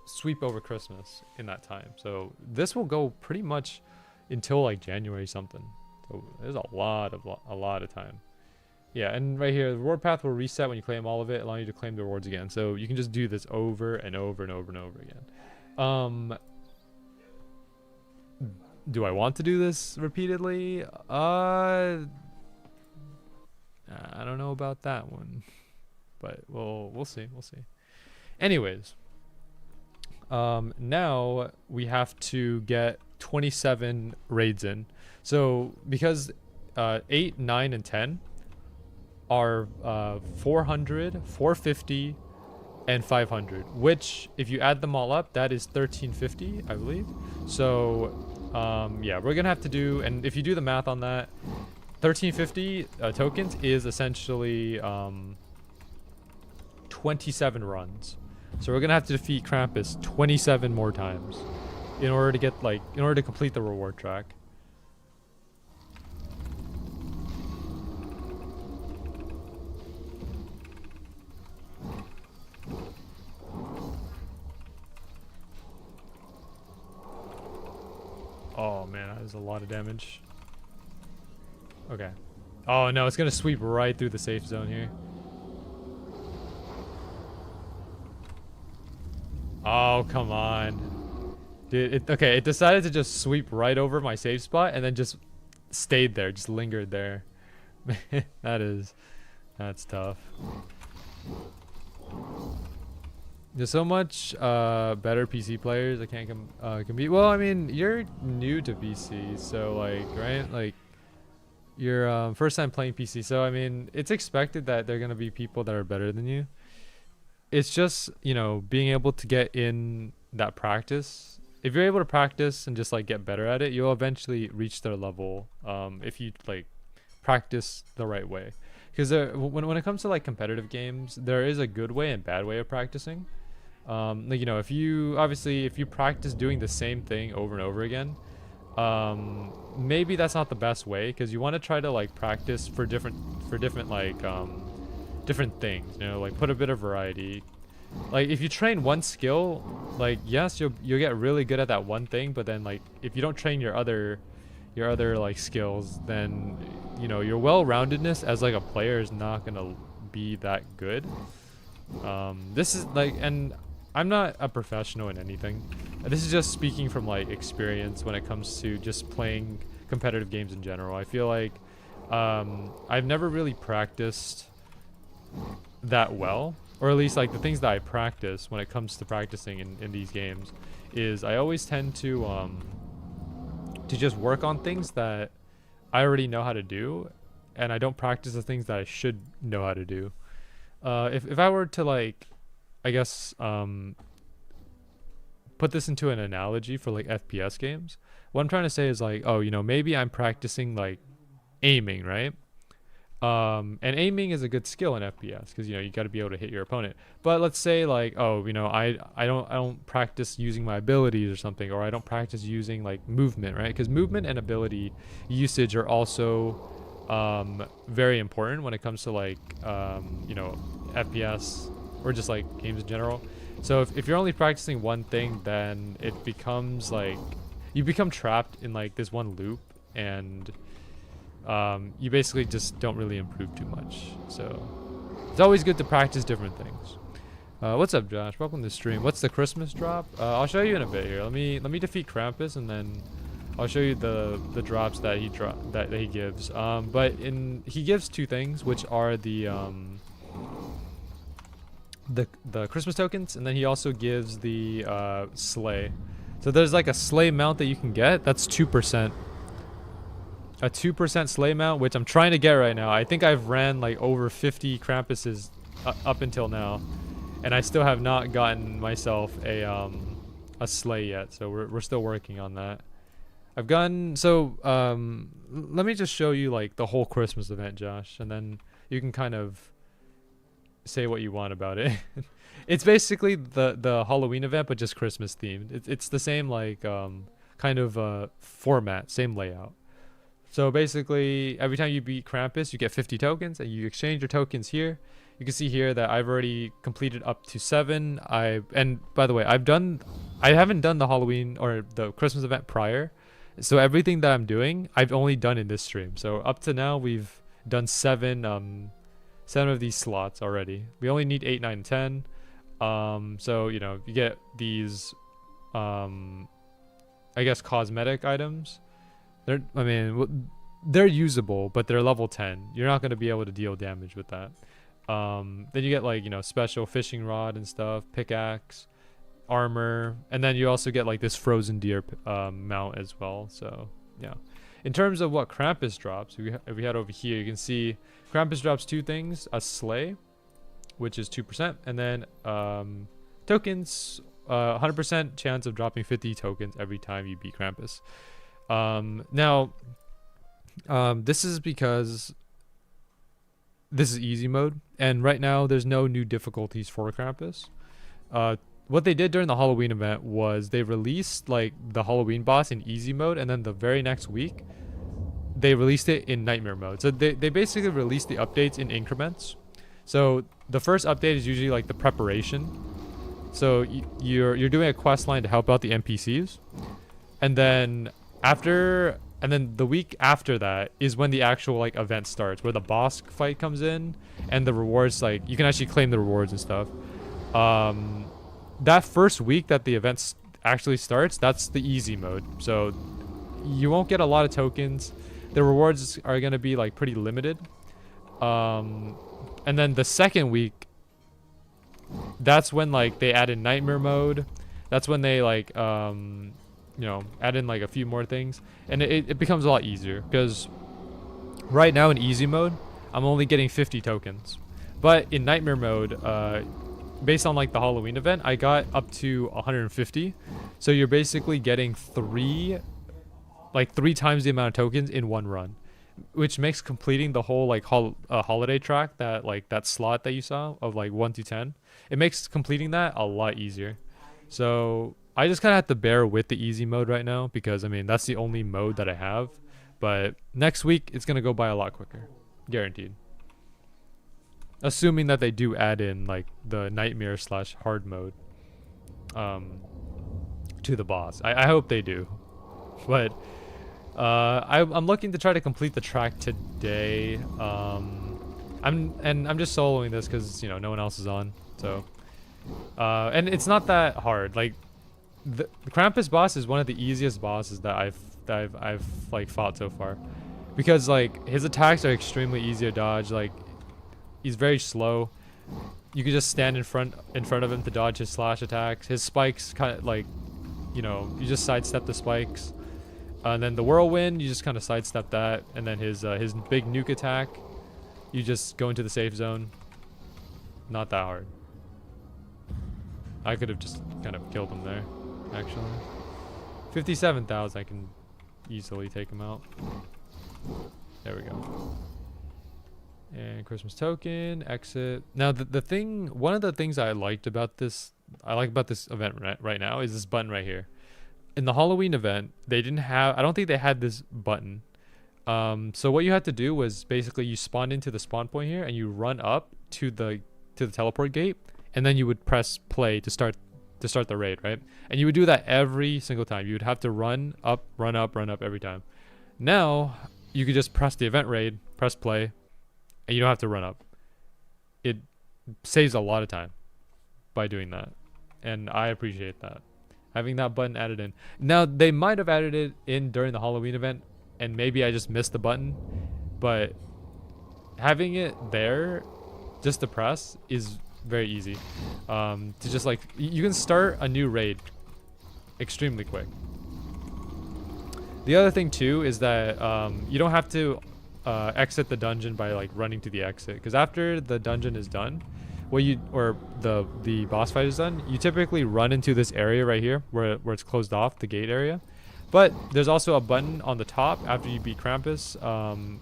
sweep over Christmas in that time. So this will go pretty much until like January something. So there's a lot of time. Yeah, and right here, the reward path will reset when you claim all of it, allowing you to claim the rewards again. So you can just do this over and over and over and over again. Do I want to do this repeatedly? I don't know about that one, but we'll see. Anyways, now we have to get 27 raids in. So because 8, 9, and 10 are 400, 450, and 500, which if you add them all up, that is 1350, I believe. So yeah, we're gonna have to do, and if you do the math on that, 1350 tokens is essentially 27 runs. So we're gonna have to defeat Krampus 27 more times in order to get in order to complete the reward track. Oh man, that is a lot of damage. Okay. Oh no, it's gonna sweep right through the safe zone here. Oh, come on. Dude, okay, it decided to just sweep right over my safe spot and then just stayed there, just lingered there. That's tough. There's so much better PC players I can't compete. Well, I mean, you're new to PC, so like, right? Like, you're first time playing PC, so I mean, it's expected that there are gonna be people that are better than you. It's just, you know, being able to get in that practice. If you're able to practice and just like get better at it, you'll eventually reach their level if you like practice the right way. Because when it comes to like competitive games, there is a good way and bad way of practicing. Like, you know, if you practice doing the same thing over and over again, maybe that's not the best way, because you want to try to like practice for different like different things, you know, like put a bit of variety. Like if you train one skill, like yes, you'll get really good at that one thing, but then like if you don't train your other like skills, then you know your well-roundedness as like a player is not gonna be that good. This is like, and I'm not a professional in anything. This is just speaking from like experience when it comes to just playing competitive games in general. I feel like I've never really practiced that well, or at least like the things that I practice when it comes to practicing in these games is I always tend to just work on things that I already know how to do, and I don't practice the things that I should know how to do. If I were to like, I guess put this into an analogy for like FPS games, what I'm trying to say is like, oh, you know, maybe I'm practicing like aiming, right? And aiming is a good skill in FPS because, you know, you got to be able to hit your opponent. But let's say like, oh, you know, I don't practice using my abilities or something, or I don't practice using like movement, right? Because movement and ability usage are also very important when it comes to like you know, FPS or just like games in general. So if you're only practicing one thing, then it becomes like you become trapped in like this one loop, and you basically just don't really improve too much. So it's always good to practice different things. What's up, Josh? Welcome to the stream. What's the Christmas drop? I'll show you in a bit here. Let me defeat Krampus, and then I'll show you the drops that he gives. But he gives two things, which are the Christmas tokens, and then he also gives the sleigh. So there's like a sleigh mount that you can get. That's 2%. A 2% sleigh mount, which I'm trying to get right now. I think I've ran like over 50 Krampuses up until now, and I still have not gotten myself a sleigh yet. So we're still working on that. I've gotten, so let me just show you like the whole Christmas event, Josh, and then you can kind of say what you want about it. It's basically the Halloween event, but just Christmas themed. It's the same like kind of format, same layout. So basically, every time you beat Krampus, you get 50 tokens, and you exchange your tokens here. You can see here that I've already completed up to 7. And by the way, I haven't done the Halloween or the Christmas event prior. So everything that I'm doing, I've only done in this stream. So up to now, we've done 7 of these slots already. We only need 8, 9, and 10. So, you know, you get these, I guess, cosmetic items. They're usable, but they're level 10. You're not going to be able to deal damage with that. Then you get like, you know, special fishing rod and stuff, pickaxe, armor, and then you also get like this frozen deer mount as well. So yeah, in terms of what Krampus drops, if we head over here, you can see Krampus drops 2 things: a sleigh, which is 2%, and then tokens, 100% chance of dropping 50 tokens every time you beat Krampus. Now, this is because this is easy mode, and right now there's no new difficulties for Krampus. what they did during the Halloween event was they released like the Halloween boss in easy mode, and then the very next week they released it in nightmare mode. So they basically released the updates in increments. So the first update is usually like the preparation. So you're doing a quest line to help out the NPCs, and then the week after that is when the actual like event starts, where the boss fight comes in and the rewards, like you can actually claim the rewards and stuff. That first week that the event actually starts, that's the easy mode. So you won't get a lot of tokens. The rewards are gonna be like pretty limited. And then the second week, that's when like they add in nightmare mode. That's when they like you know, add in like a few more things, and it becomes a lot easier, because right now in easy mode I'm only getting 50 tokens, but in nightmare mode, based on like the Halloween event, I got up to 150. So you're basically getting three times the amount of tokens in one run, which makes completing the whole like holiday track, that slot that you saw of like 1 to 10, it makes completing that a lot easier. So I just kind of have to bear with the easy mode right now, because I mean that's the only mode that I have. But next week it's gonna go by a lot quicker, guaranteed. Assuming that they do add in like the nightmare / hard mode to the boss. I hope they do. But I'm looking to try to complete the track today. I'm just soloing this because, you know, no one else is on. So and it's not that hard. Like the Krampus boss is one of the easiest bosses that I've like fought so far, because like his attacks are extremely easy to dodge. Like he's very slow. You can just stand in front of him to dodge his slash attacks. His spikes kind of like, you know, you just sidestep the spikes. And then the whirlwind, you just kind of sidestep that. And then his big nuke attack, you just go into the safe zone. Not that hard. I could have just kind of killed him there, actually. 57,000, I can easily take him out. There we go. And Christmas token, exit. Now one of the things I like about this event right now is this button right here. In the Halloween event, I don't think they had this button. So what you had to do was basically you spawned into the spawn point here and you run up to the teleport gate, and then you would press play to start the raid, right? And you would do that every single time. You would have to run up every time. Now you could just press the event raid, press play, and you don't have to run up. It saves a lot of time by doing that, and I appreciate that, having that button added in. Now they might have added it in during the Halloween event, and maybe I just missed the button, but having it there just to press is very easy. To just like, you can start a new raid extremely quick. The other thing too is that you don't have to exit the dungeon by like running to the exit, because after the dungeon is done, the boss fight is done, you typically run into this area right here where it's closed off, the gate area. But there's also a button on the top after you beat Krampus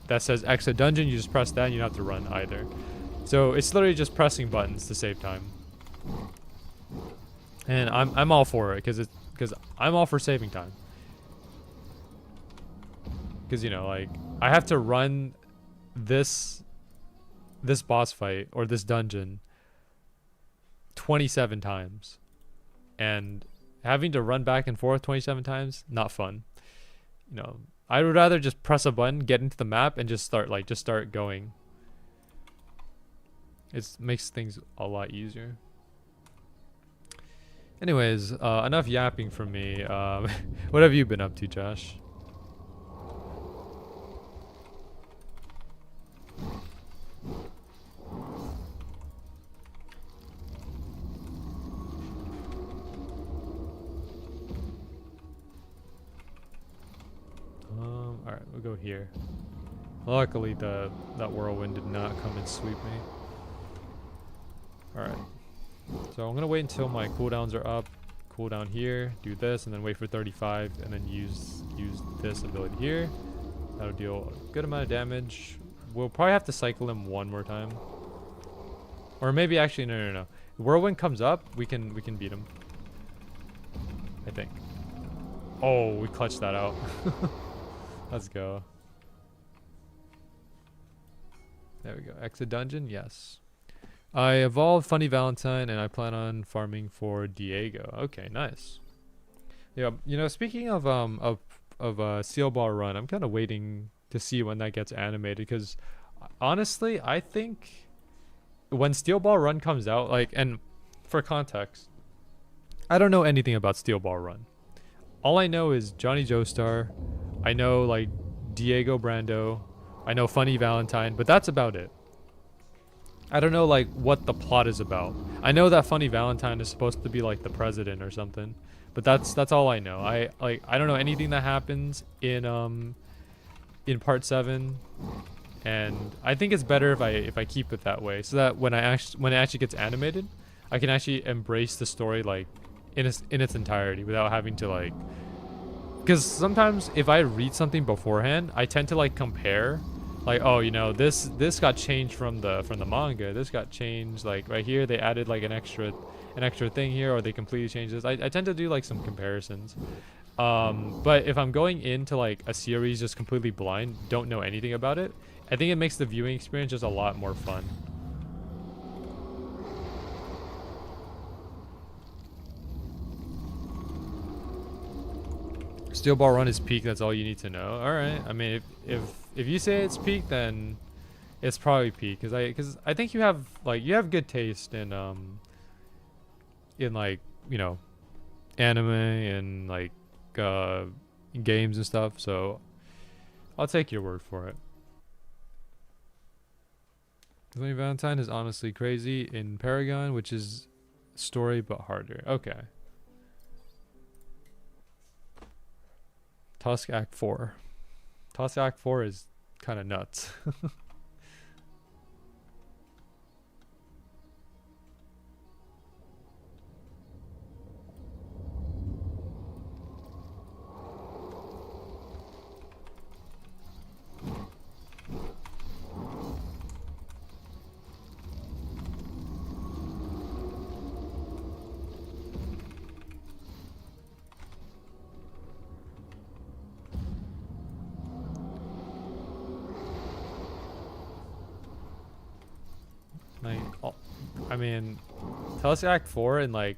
that says exit dungeon. You just press that and you don't have to run either. So it's literally just pressing buttons to save time. And I'm all for it, because I'm all for saving time. Because, you know, like, I have to run this boss fight or this dungeon 27 times, and having to run back and forth 27 times, not fun. You know, I would rather just press a button, get into the map, and just start going. It makes things a lot easier. Anyways, enough yapping from me. What have you been up to, Josh? Alright, we'll go here. Luckily, that whirlwind did not come and sweep me. Alright. So I'm gonna wait until my cooldowns are up. Cooldown here, do this, and then wait for 35, and then use this ability here. That'll deal a good amount of damage. We'll probably have to cycle him one more time. Or maybe actually, no. Whirlwind comes up, we can beat him. I think. Oh, we clutched that out. Let's go. There we go. Exit dungeon, yes. I evolved Funny Valentine, and I plan on farming for Diego. Okay, nice. Yeah, you know, speaking of Steel Ball Run, I'm kind of waiting to see when that gets animated, because honestly, I think when Steel Ball Run comes out, like, and for context, I don't know anything about Steel Ball Run. All I know is Johnny Joestar. I know like Diego Brando. I know Funny Valentine, but that's about it. I don't know like what the plot is about. I know that Funny Valentine is supposed to be like the president or something, but that's all I know. I don't know anything that happens in part 7, and I think it's better if I keep it that way, so that when it actually gets animated, I can actually embrace the story like in its entirety without having to like, because sometimes if I read something beforehand, I tend to like compare, like, oh, you know, this got changed from the manga, this got changed, like right here they added like an extra thing here, or they completely changed this. I tend to do like some comparisons, but if I'm going into like a series just completely blind, don't know anything about it, I think it makes the viewing experience just a lot more fun. Steel Ball Run is peak, that's all you need to know. All right, I mean, if you say it's peak, then it's probably peak, because I think you have good taste in like, you know, anime and like games and stuff, so I'll take your word for it. Funny Valentine is honestly crazy in Paragon, which is story but harder. Okay. Tusk Act 4. Tusk Act 4 is kind of nuts. Like, I mean, Tusk Act 4 in like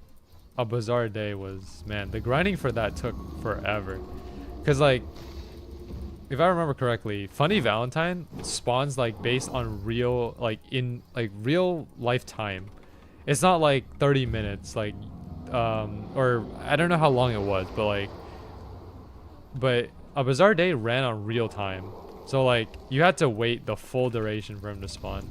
a bizarre day was, man, the grinding for that took forever. Cause like, if I remember correctly, Funny Valentine spawns like based on real, like in like real life time. It's not like 30 minutes, like, or I don't know how long it was, but a bizarre day ran on real time. So like, you had to wait the full duration for him to spawn.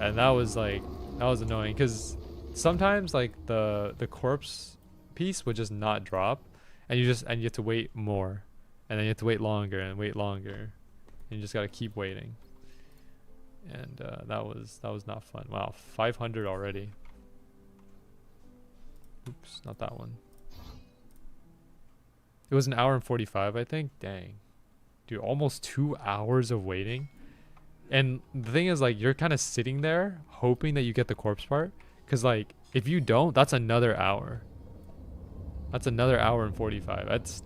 And that was annoying, because sometimes like the corpse piece would just not drop, and you have to wait more, and then you have to wait longer and wait longer, and you just gotta keep waiting. And that was not fun. Wow, 500 already. Oops, not that one. It was 1 hour and 45, I think. Dang, dude, almost 2 hours of waiting. And the thing is, like, you're kind of sitting there hoping that you get the corpse part, because like if you don't, that's another hour. That's another hour and 45. That's,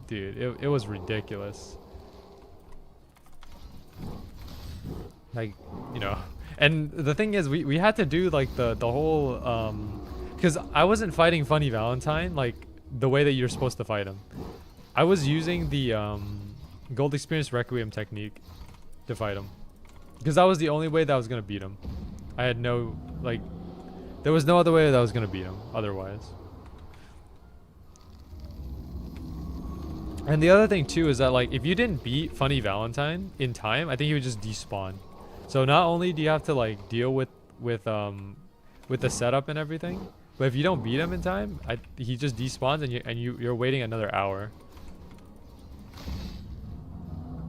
dude, it was ridiculous. Like, you know, and the thing is, we had to do like the whole because I wasn't fighting Funny Valentine like the way that you're supposed to fight him. I was using the Gold Experience Requiem technique to fight him, because that was the only way that I was gonna beat him. I had no, like, there was no other way that I was gonna beat him otherwise. And the other thing too is that, like, if you didn't beat Funny Valentine in time, I think he would just despawn. So not only do you have to like deal with the setup and everything, but if you don't beat him in time, he just despawns, and you're waiting another hour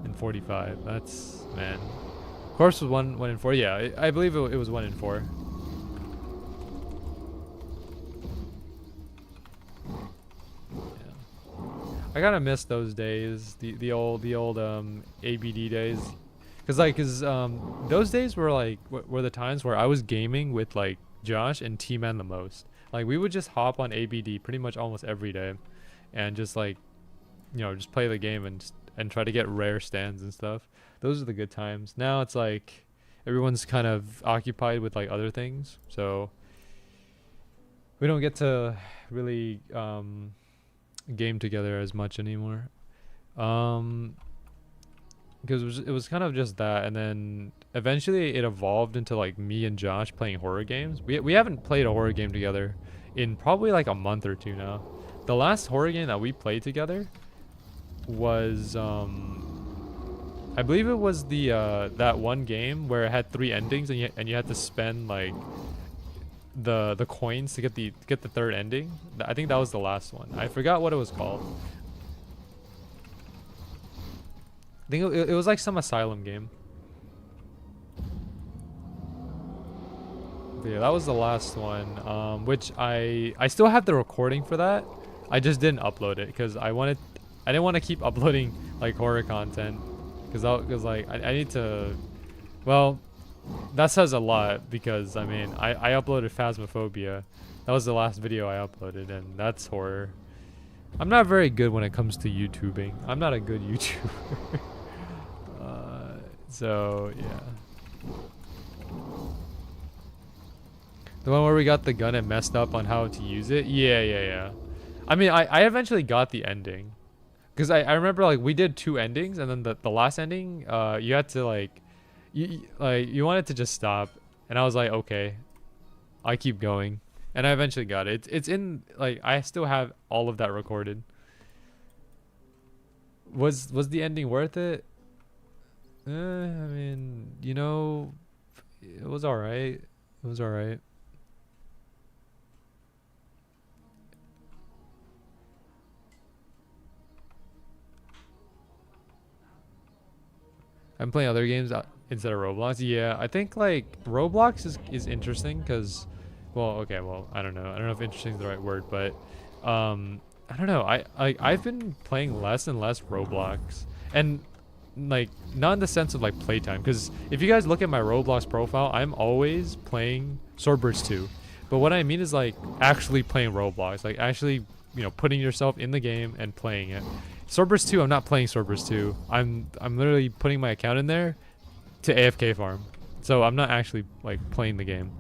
and 45. That's, man. Corpse was 1 in 4. Yeah, I believe it was 1 in 4. Yeah. I kind of miss those days, the old ABD days, cause those days were like were the times where I was gaming with like Josh and T-Man the most. Like we would just hop on ABD pretty much almost every day, and just like, you know, just play the game and try to get rare stands and stuff. Those are the good times. Now it's like everyone's kind of occupied with like other things, so we don't get to really game together as much anymore. Because it was kind of just that, and then eventually it evolved into like me and Josh playing horror games. We haven't played a horror game together in probably like a month or two now. The last horror game that we played together was I believe it was the that one game where it had 3 endings, and you had to spend like the coins to get the third ending. I think that was the last one. I forgot what it was called. I think it was like some asylum game. But yeah, that was the last one. Which I still have the recording for that. I just didn't upload it because I didn't want to keep uploading like horror content, because like I need to. Well, that says a lot, because I mean I uploaded Phasmophobia. That was the last video I uploaded, and that's horror. I'm not very good when it comes to YouTubing. I'm not a good YouTuber. So yeah. The one where we got the gun and messed up on how to use it. Yeah. I mean, I eventually got the ending, because I remember like we did 2 endings, and then the last ending, you had to like, you wanted to just stop, and I was like, okay, I keep going, and I eventually got it. It's in like, I still have all of that recorded. Was the ending worth it? I mean, you know, it was alright. It was alright. I'm playing other games instead of Roblox. Yeah, I think like Roblox is interesting because, well, okay, well, I don't know if interesting is the right word, but I don't know. I've been playing less and less Roblox, and like not in the sense of like playtime, because if you guys look at my Roblox profile, I'm always playing Swordburst 2. But what I mean is like actually playing Roblox, like actually, you know, putting yourself in the game and playing it. Swordburst 2, I'm not playing Swordburst 2. I'm literally putting my account in there to AFK farm. So I'm not actually like playing the game.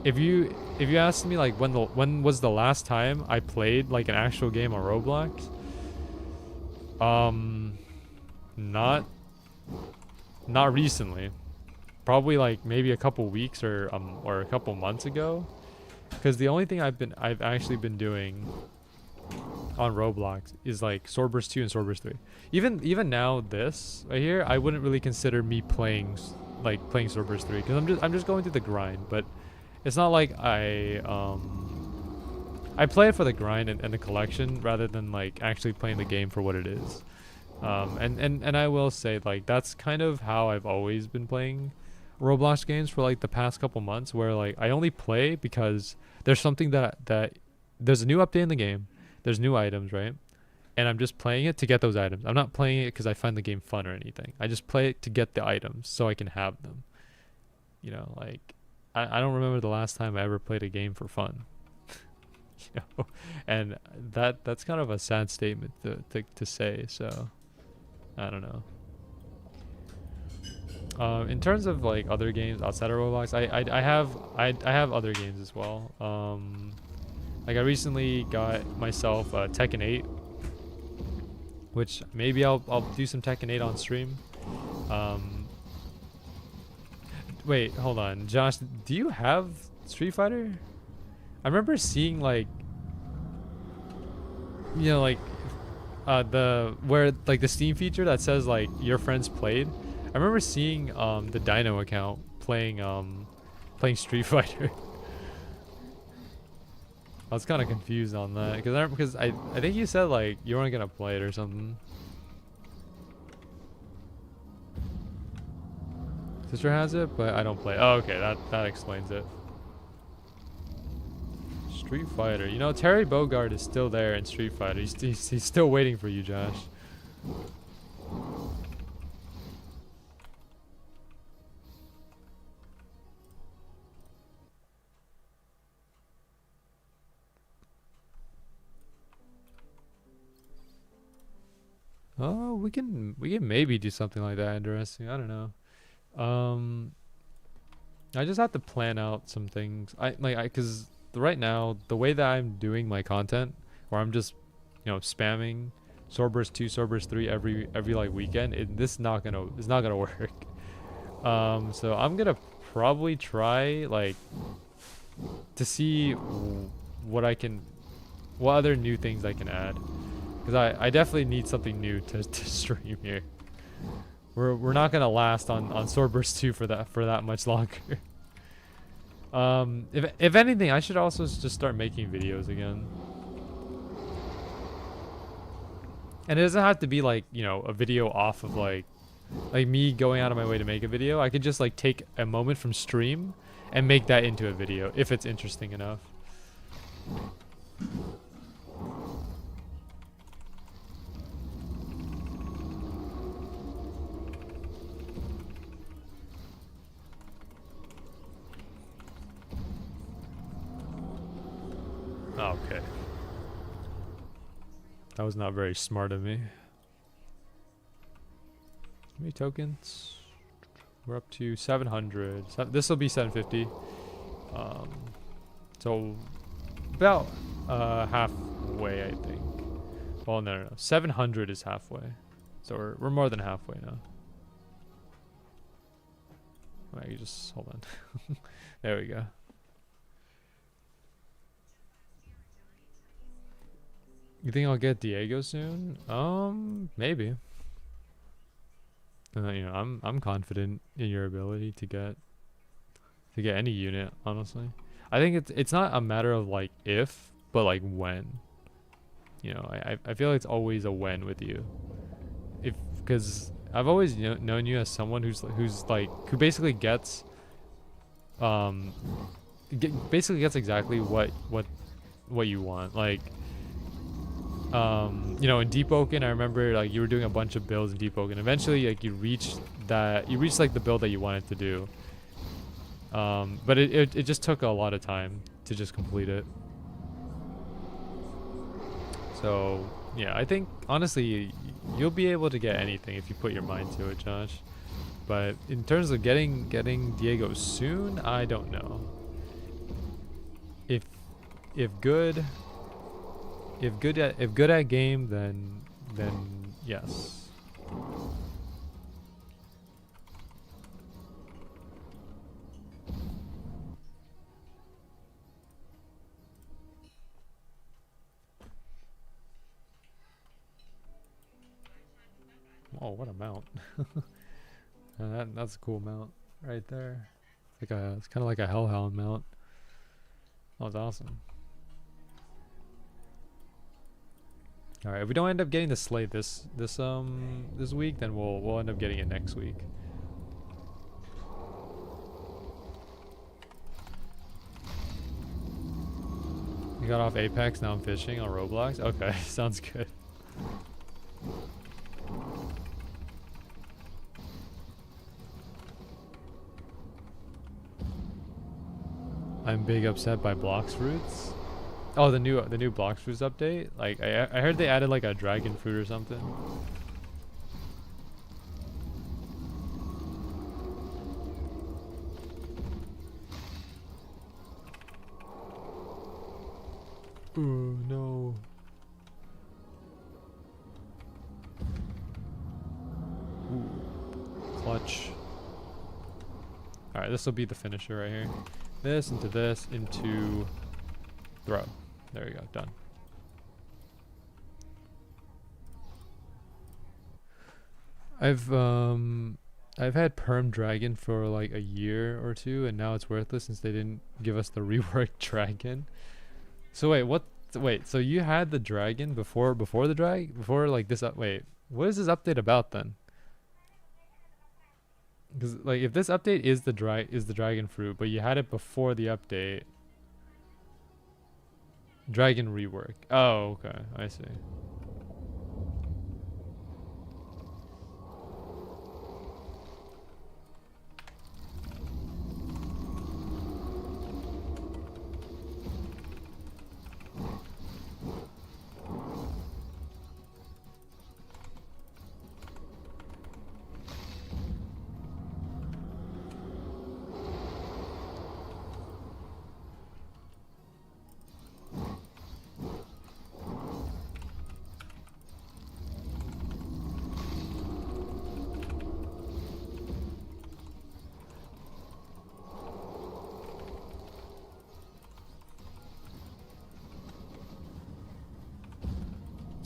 If you asked me like when was the last time I played like an actual game on Roblox? Not recently. Probably like maybe a couple weeks or a couple months ago. Because the only thing I've actually been doing on Roblox is like Swordburst 2 and Swordburst 3. Even now, this right here, I wouldn't really consider me playing Swordburst 3, because I'm just going through the grind. But it's not like I play it for the grind and the collection rather than like actually playing the game for what it is. And I will say like that's kind of how I've always been playing Roblox games for like the past couple months, where like I only play because there's something that there's a new update in the game. There's new items, right? And I'm just playing it to get those items. I'm not playing it because I find the game fun or anything. I just play it to get the items so I can have them. You know, like I don't remember the last time I ever played a game for fun. You know, and that's kind of a sad statement to say. So I don't know. In terms of like other games outside of Roblox, I have other games as well. Like I recently got myself Tekken 8, which maybe I'll do some Tekken 8 on stream. Wait, hold on, Josh, do you have Street Fighter? I remember seeing like, you know, like the Steam feature that says like your friends played. I remember seeing the Dino account playing Street Fighter. I was kind of confused on that because I think you said like you weren't gonna play it or something. Sister has it, but I don't play it. Oh, okay, that explains it. Street Fighter. You know, Terry Bogard is still there in Street Fighter. He's still waiting for you, Josh. we can maybe do something like that interesting. I don't know. I just have to plan out some things. Cause right now the way that I'm doing my content, where I'm just, you know, spamming Swordburst 2, Swordburst 3 every like weekend, it's not gonna work. So I'm gonna probably try like to see what other new things I can add, because I definitely need something new to stream here. We're not gonna last on Swordburst 2 for that much longer. If anything, I should also just start making videos again. And it doesn't have to be like, you know, a video off of like me going out of my way to make a video. I could just like take a moment from stream and make that into a video if it's interesting enough. Okay. That was not very smart of me. How many tokens? We're up to 700. This will be 750. So about halfway, I think. Well, no. 700 is halfway. So we're more than halfway now. Wait, you just hold on. There we go. You think I'll get Diego soon? Maybe. You know, I'm confident in your ability to get any unit, honestly. I think it's not a matter of like if, but like when. You know, I feel like it's always a when with you. Because I've always known you as someone who basically gets exactly what you want. Like, you know, in Deep Oaken, I remember like you were doing a bunch of builds in Deep Oaken. Eventually, like you reached like the build that you wanted to do. But it just took a lot of time to just complete it. So yeah, I think honestly you'll be able to get anything if you put your mind to it, Josh. But in terms of getting Diego soon, I don't know. If good at game, then yes. Oh, what a mount! That's a cool mount right there. It's kind of like a Hellhound mount. That was awesome. All right, if we don't end up getting the slate this week, then we'll end up getting it next week. You got off Apex, now I'm fishing on Roblox. Okay, sounds good. I'm big upset by Blox Fruits. Oh, the new Blox Fruits update. Like I heard they added like a dragon fruit or something. Oh no. Ooh. Clutch. Alright, this will be the finisher right here. This into throw. There we go, done. I've had Perm Dragon for like a year or two, and now it's worthless since they didn't give us the reworked dragon. So wait, so you had the dragon before like this wait, what is this update about then? Because like if this update is the dragon fruit, but you had it before the update. Dragon rework. Oh, okay, I see.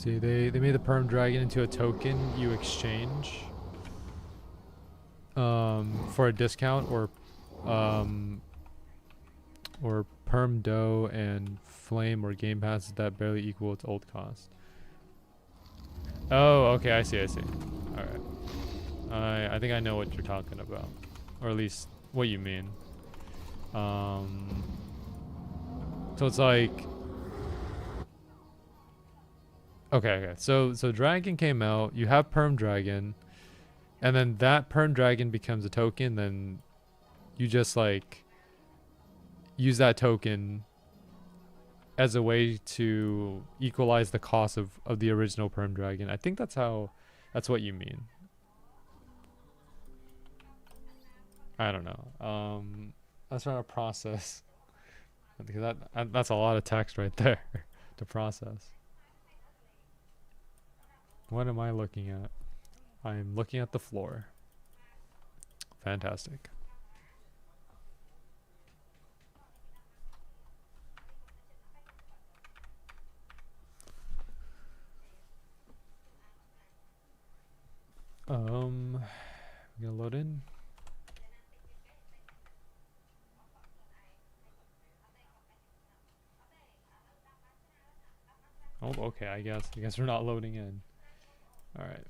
See, they made the perm dragon into a token you exchange for a discount, or perm dough and flame or game passes that barely equal its old cost. Oh, okay, I see. All right, I think I know what you're talking about, or at least what you mean. So it's like, okay. So dragon came out. You have perm dragon, and then that perm dragon becomes a token. Then you just like use that token as a way to equalize the cost of the original perm dragon. I think that's what you mean. I don't know. I was trying to process because that's a lot of text right there to process. What am I looking at? I'm looking at the floor. Fantastic. I'm gonna load in. Oh, okay. I guess we're not loading in. All right.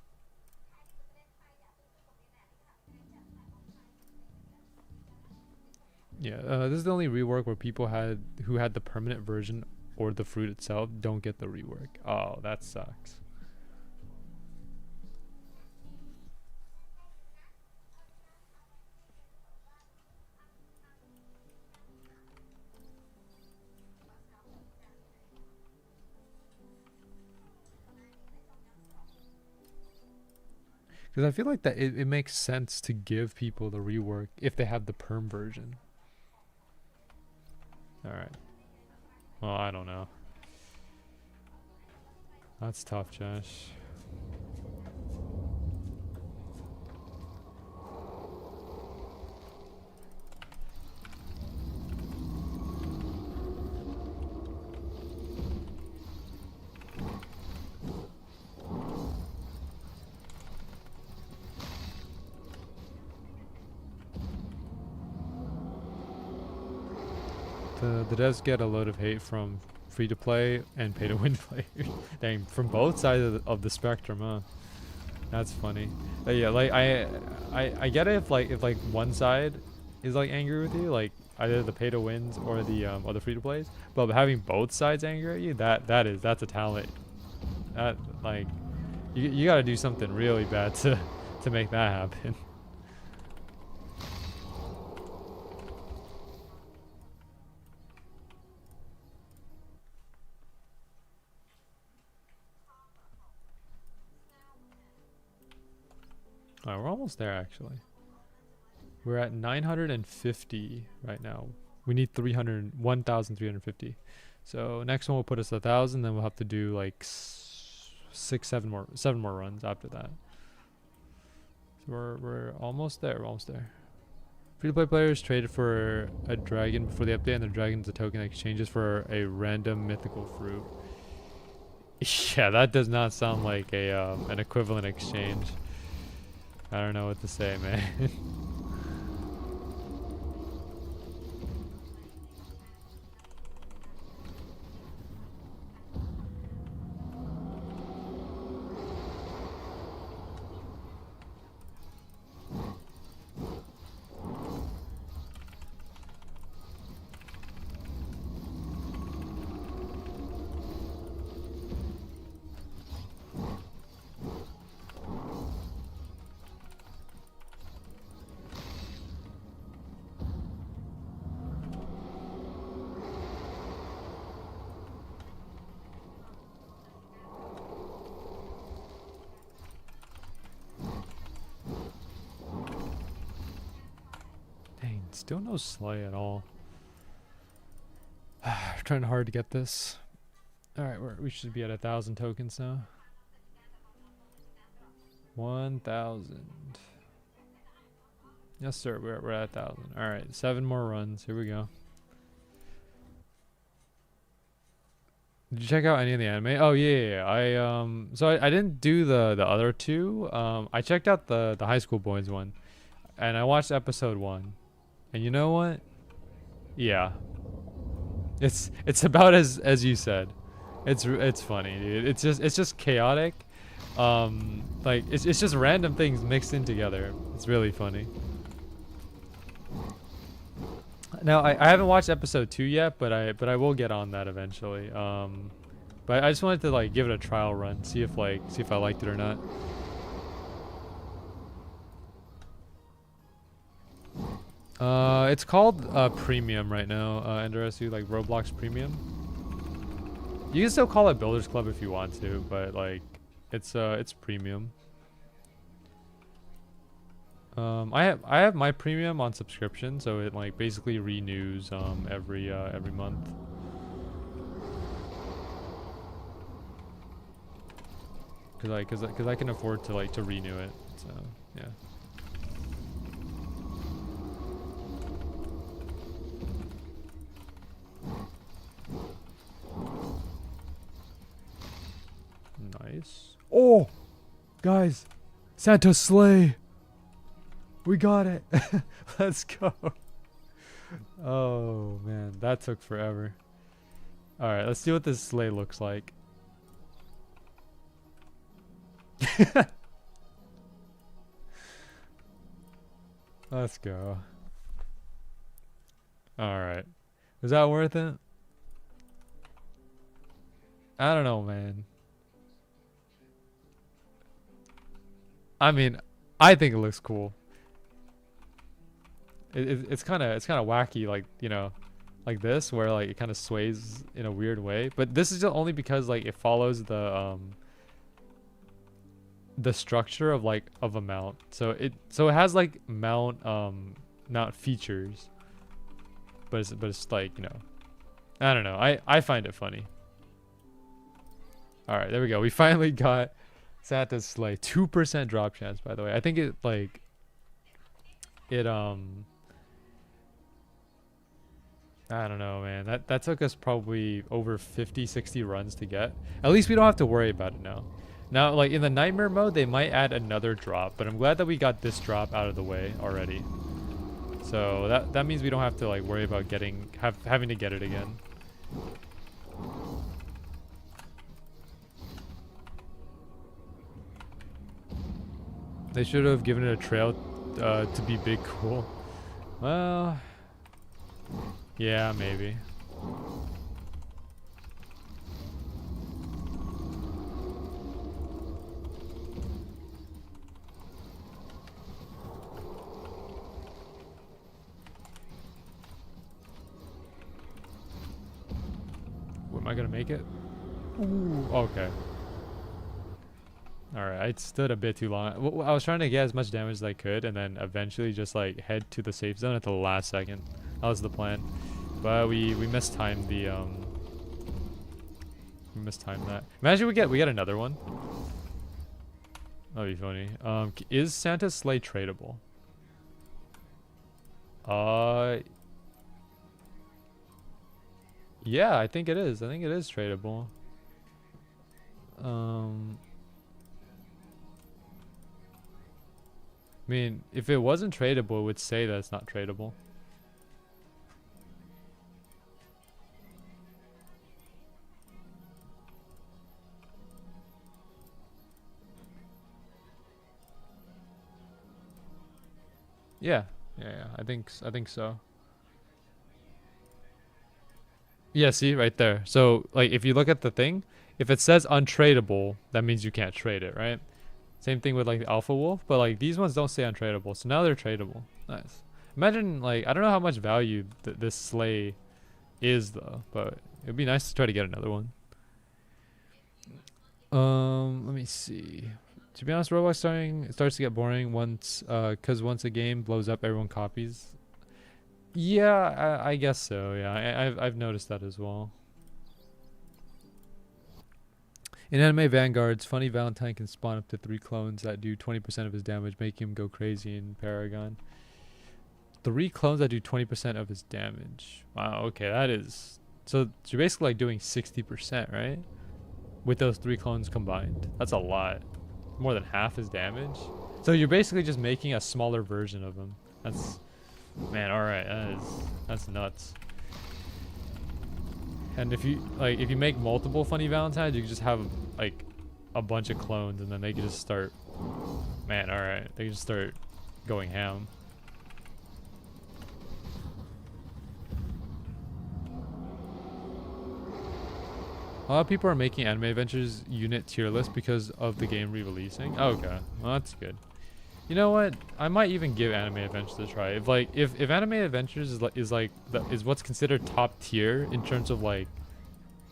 Yeah, this is the only rework where people who had the permanent version or the fruit itself don't get the rework. Oh, that sucks. Because I feel like that it makes sense to give people the rework if they have the perm version. Alright. Well, I don't know. That's tough, Josh. The devs get a load of hate from free-to-play and pay-to-win players. Dang, from both sides of the spectrum, huh? That's funny. Yeah, like I get it if like one side is like angry with you, like either the pay-to-wins or the free-to-plays. But having both sides angry at you, that's a talent. That like you got to do something really bad to make that happen. Alright, we're almost there actually. We're at 950 right now. We need 1,350. So next one will put us 1,000. Then we'll have to do like 7 more runs after that. So we're almost there. We're almost there. Free-to-play players traded for a dragon before the update, and the dragon's a token that exchanges for a random mythical fruit. Yeah, that does not sound like an equivalent exchange. I don't know what to say, man. Still no slay at all. Trying hard to get this. Alright, we should be at 1,000 tokens now. 1,000. Yes, sir. We're at 1,000. Alright, 7 more runs. Here we go. Did you check out any of the anime? Oh yeah. So I didn't do the other two. I checked out the high school boys one, and I watched episode 1. And you know what? Yeah, it's about as you said. It's funny, dude. It's just chaotic. Like it's just random things mixed in together. It's really funny. Now I haven't watched episode 2 yet, but I will get on that eventually. But I just wanted to like give it a trial run, see if I liked it or not. It's called Premium right now. NRSU, like Roblox Premium. You can still call it Builders Club if you want to, but like it's Premium. I have my Premium on subscription, so it like basically renews every month. Cause I can afford to renew it. So yeah. Nice. Oh, guys, Santa's sleigh. We got it. Let's go. Oh man, that took forever. All right, let's see what this sleigh looks like. Let's go. All right. Was that worth it? I don't know, man. I mean, I think it looks cool. It's kind of wacky, like, you know, like this, where like it kind of sways in a weird way. But this is just only because like it follows the structure of like of a mount. So it has like mount features, but it's like, you know, I don't know. I find it funny. All right, there we go. We finally got Santa's sleigh. 2% drop chance, by the way. I think it like it I don't know, man. That took us probably over 50, 60 runs to get. At least we don't have to worry about it now. Now, like in the nightmare mode, they might add another drop, but I'm glad that we got this drop out of the way already. So that means we don't have to like worry about having to get it again. They should have given it a trail to be big cool. Well, yeah, maybe. Am I gonna make it? Ooh, okay. Alright, I stood a bit too long. I was trying to get as much damage as I could and then eventually just like head to the safe zone at the last second. That was the plan. But we mistimed the we mistimed that. Imagine we get another one. That'd be funny. Is Santa's sleigh tradable? Yeah, I think it is. I think it is tradable. I mean, if it wasn't tradable, it would say that it's not tradable. Yeah. I think so. Yeah, see right there. So like if you look at the thing, if it says untradeable, that means you can't trade it, right? Same thing with like the Alpha Wolf, but like these ones don't say untradeable, so now they're tradable. Nice. Imagine like I don't know how much value this sleigh is though, but it'd be nice to try to get another one. Let me see. To be honest, Roblox starts to get boring once once a game blows up, everyone copies. Yeah, I guess so. Yeah, I've noticed that as well. In anime Vanguards, Funny Valentine can spawn up to 3 clones that do 20% of his damage, making him go crazy in Paragon. 3 clones that do 20% of his damage. Wow, okay, that is So you're basically like doing 60%, right? With those 3 clones combined. That's a lot. More than half his damage. So you're basically just making a smaller version of him. That's, man, alright, that's nuts. And if you make multiple funny Valentines, you can just have like a bunch of clones and then they can just start, man, alright, they can just start going ham. A lot of people are making Anime Adventures unit tier list because of the game re-releasing. Oh, okay, well that's good. You know what? I might even give Anime Adventures a try. If Anime Adventures is what's considered top tier in terms of like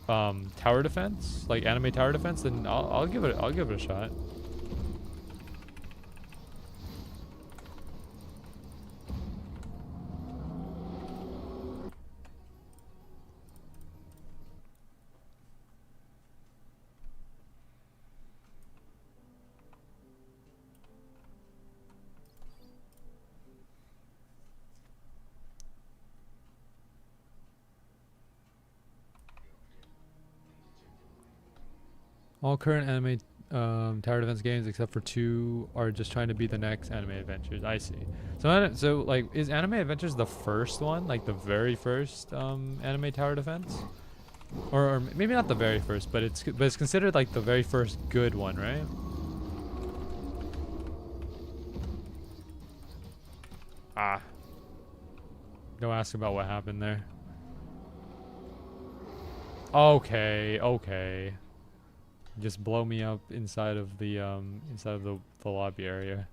tower defense, like anime tower defense, then I'll give it a shot. All current anime tower defense games except for 2 are just trying to be the next Anime Adventures. I see. So like, is Anime Adventures the first one, like the very first anime tower defense, or maybe not the very first, but it's considered like the very first good one, right? Ah. Don't ask about what happened there. Okay. Just blow me up inside of the lobby area,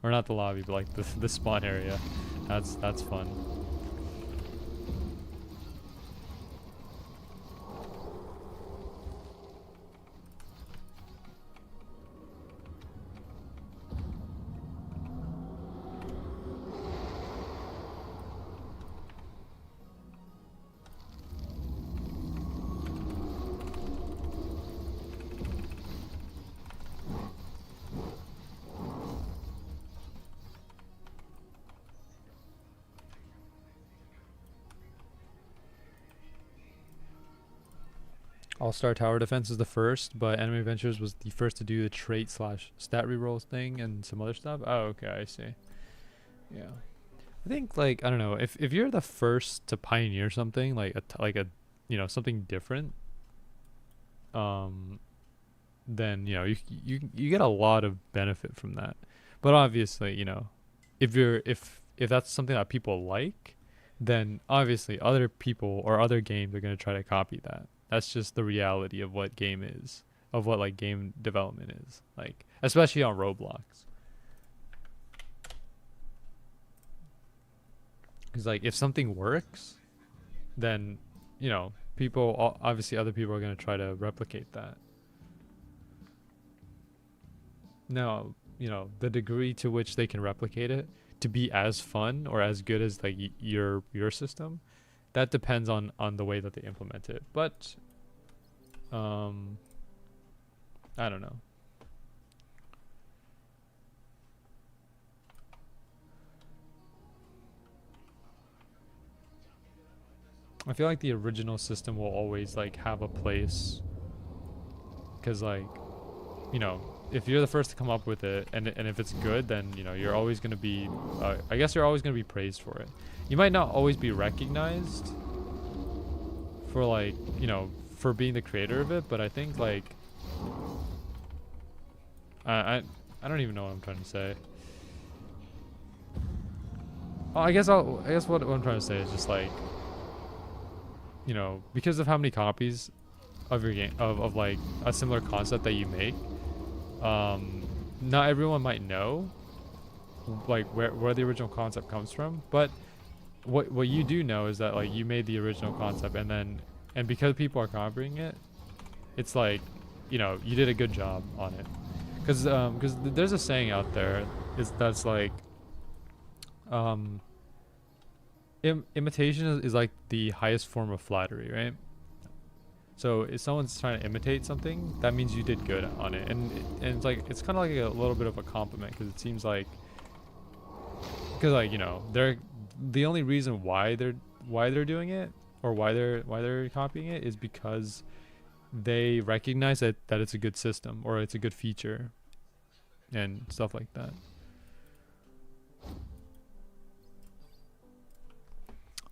or not the lobby, but like the spawn area. That's fun. All-Star Tower Defense is the first, but Anime Adventures was the first to do the trait / stat reroll thing and some other stuff. Oh, okay, I see. Yeah, I think like, I don't know, if you're the first to pioneer something like a you know, something different, then you know you get a lot of benefit from that. But obviously, you know, if that's something that people like, then obviously other people or other games are going to try to copy that. That's just the reality of what game is, of what like game development is, like especially on Roblox. Because like if something works, then you know people, obviously other people are going to try to replicate that. Now, you know, the degree to which they can replicate it to be as fun or as good as like your system, that depends on the way that they implement it. But I don't know. I feel like the original system will always like have a place, because like, you know, if you're the first to come up with it and if it's good, then you know you're always going to be I guess you're always going to be praised for it. You might not always be recognized for like, you know, for being the creator of it, but I think like I don't even know what I'm trying to say. Oh, I guess what I'm trying to say is just like, you know, because of how many copies of your game of like a similar concept that you make, not everyone might know like where the original concept comes from, but what you do know is that like you made the original concept, and because people are copying it, it's like, you know, you did a good job on it. Because there's a saying out there that's like, imitation is like the highest form of flattery, right? So if someone's trying to imitate something, that means you did good on it, and it's like, it's kind of like a little bit of a compliment, because it seems like, because like, you know, they're the only reason why they're doing it or why they're copying it is because they recognize that it's a good system or it's a good feature and stuff like that.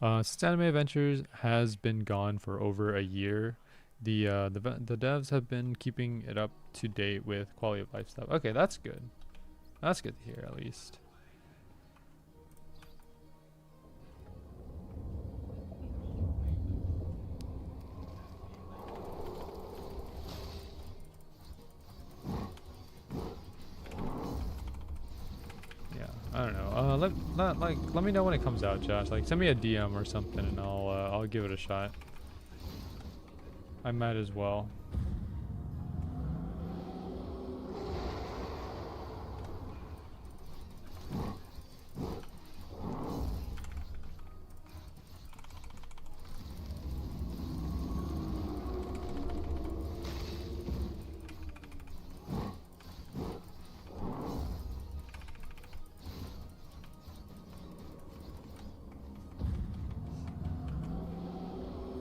Since Anime Adventures has been gone for over a year, the devs have been keeping it up to date with quality of life stuff. Okay, that's good. That's good to hear, at least. I don't know. Let me know when it comes out, Josh. Like, send me a DM or something, and I'll give it a shot. I might as well.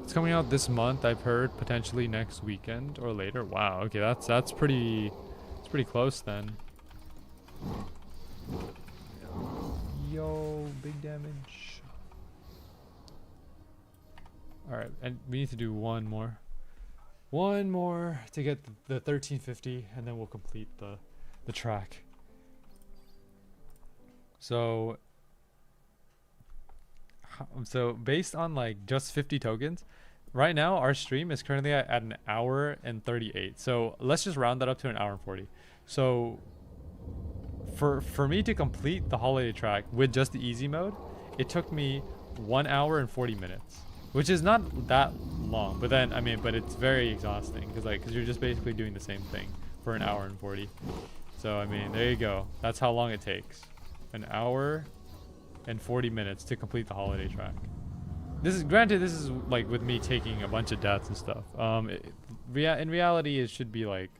It's coming out this month, I've heard, potentially next weekend or later. Wow, okay, that's pretty close then. Yo, big damage. Alright, and we need to do one more. One more to get the 1350, and then we'll complete the track. So based on like just 50 tokens, right now our stream is currently at an hour and 38. So let's just round that up to an hour and 40. So for me to complete the holiday track with just the easy mode, it took me 1 hour and 40 minutes, which is not that long, but then but it's very exhausting because you're just basically doing the same thing for an hour and 40. So there you go. That's how long it takes. An hour and 40 minutes to complete the holiday track. This is like with me taking a bunch of deaths and stuff. In reality, it should be like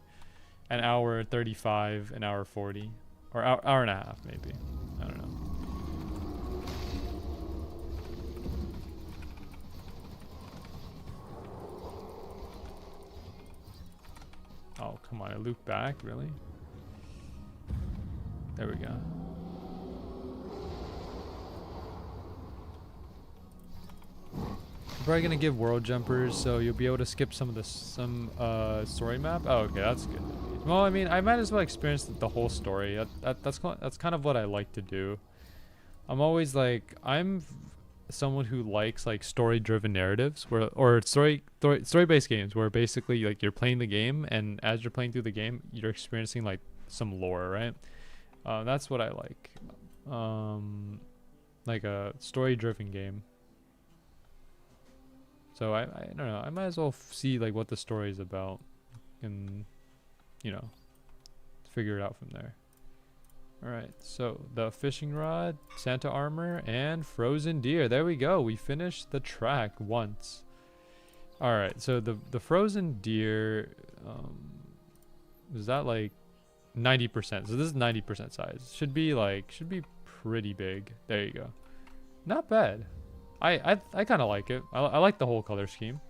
an hour 35, an hour 40, or hour and a half maybe. I don't know. Oh, come on, I looped back, really? There we go. Probably gonna give world jumpers, so you'll be able to skip some story map. Oh, okay, that's good. Well, I might as well experience the whole story. That's kind of what I like to do. I'm someone who likes like story-driven narratives, or story-based games, where basically like you're playing the game, and as you're playing through the game, you're experiencing like some lore, right? That's what I like. Like a story-driven game. So I don't know. I might as well see like what the story is about, and figure it out from there. All right. So the fishing rod, Santa armor, and frozen deer. There we go. We finished the track once. All right. So the frozen deer, is that like 90%? So this is 90% size. Should be pretty big. There you go. Not bad. I kind of like it. I like the whole color scheme.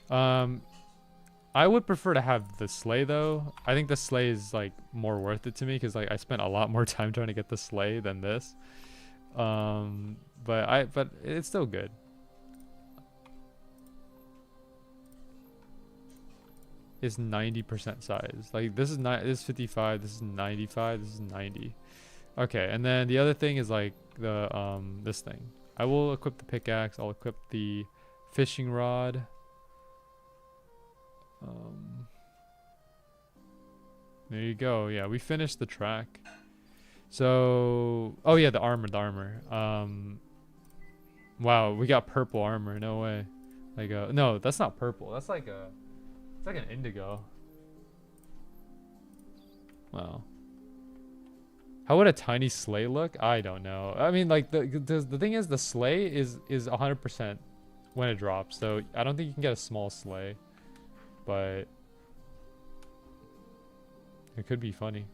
I would prefer to have the sleigh though. I think the sleigh is like more worth it to me because like I spent a lot more time trying to get the sleigh than this. But it's still good. It's 90% size. Like this is 55. This is 95. This is 90. Okay, and then the other thing is like the this thing. I will equip the pickaxe. I'll equip the fishing rod. There you go. Yeah, we finished the track. So, oh yeah, the armor. Wow, we got purple armor. No way. Like no, that's not purple. That's like it's like an indigo. Wow. How would a tiny sleigh look? I don't know. Like the thing is, the sleigh is 100% when it drops. So I don't think you can get a small sleigh, but it could be funny.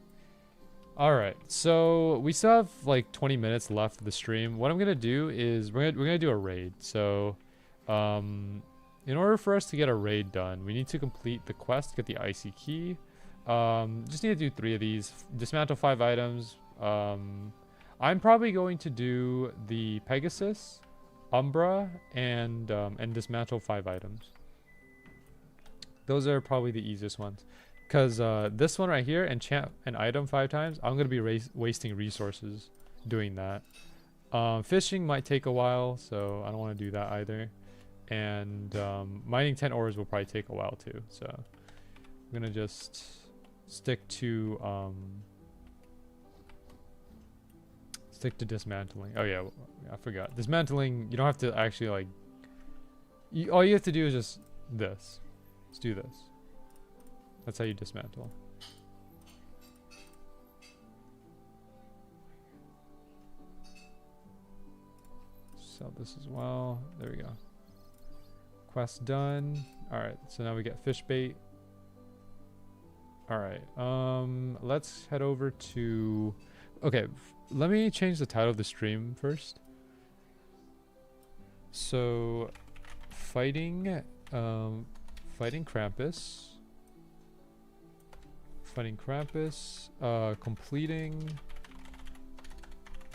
All right, so we still have like 20 minutes left of the stream. What I'm gonna do is we're gonna do a raid. So In order for us to get a raid done, we need to complete the quest, get the icy key. Just need to do 3 of these. Dismantle 5 items. I'm probably going to do the Pegasus, Umbra, and dismantle 5 items. Those are probably the easiest ones. Because this one right here, enchant an item 5 times, I'm going to be wasting resources doing that. Fishing might take a while, so I don't want to do that either. And mining 10 ores will probably take a while too. So I'm going to just stick to dismantling. Oh yeah, I forgot. Dismantling, you don't have to actually like... all you have to do is just this. Let's do this. That's how you dismantle. Sell this as well. There we go. Quest done. Alright, so now we get fish bait. Alright, let's head over to... okay, let me change the title of the stream first. So, fighting Krampus. Fighting Krampus. Completing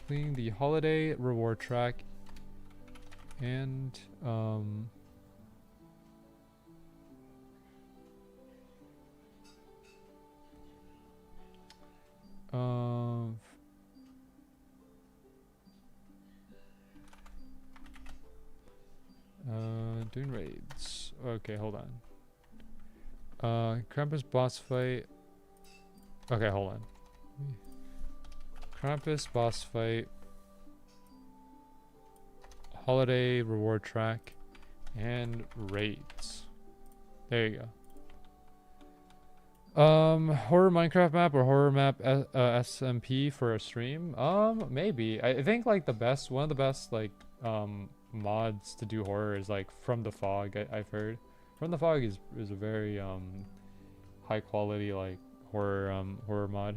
the holiday reward track. And, doing raids. Okay, hold on. Krampus boss fight. Okay, hold on. Krampus boss fight. Holiday reward track. And raids. There you go. Horror Minecraft map or horror map SMP for a stream? Maybe. I think like one of the best like mods to do horror is like From the Fog. I've heard From the Fog is a very high quality like horror mod.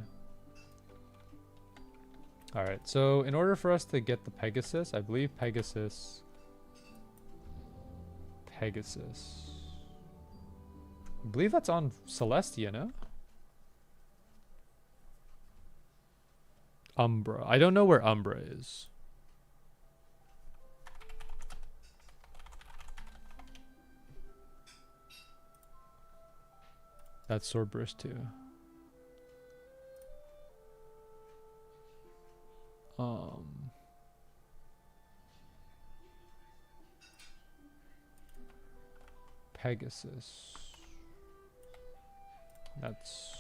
All right, so in order for us to get the Pegasus, I believe Pegasus. I believe that's on Celestia, no? Umbra. I don't know where Umbra is. That's Swordburst too. Pegasus. That's...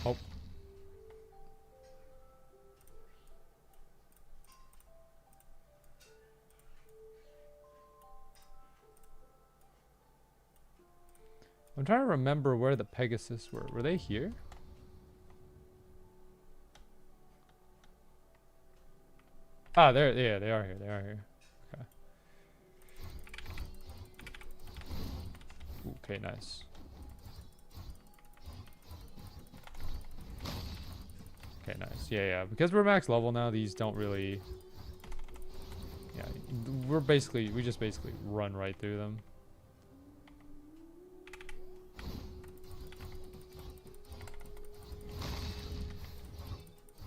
oh. I'm trying to remember where the Pegasus were. Were they here? Ah, there. Yeah, they are here. They are here. Okay. Okay, nice. Okay, nice. Yeah. Because we're max level now, these don't really... yeah, we just basically run right through them.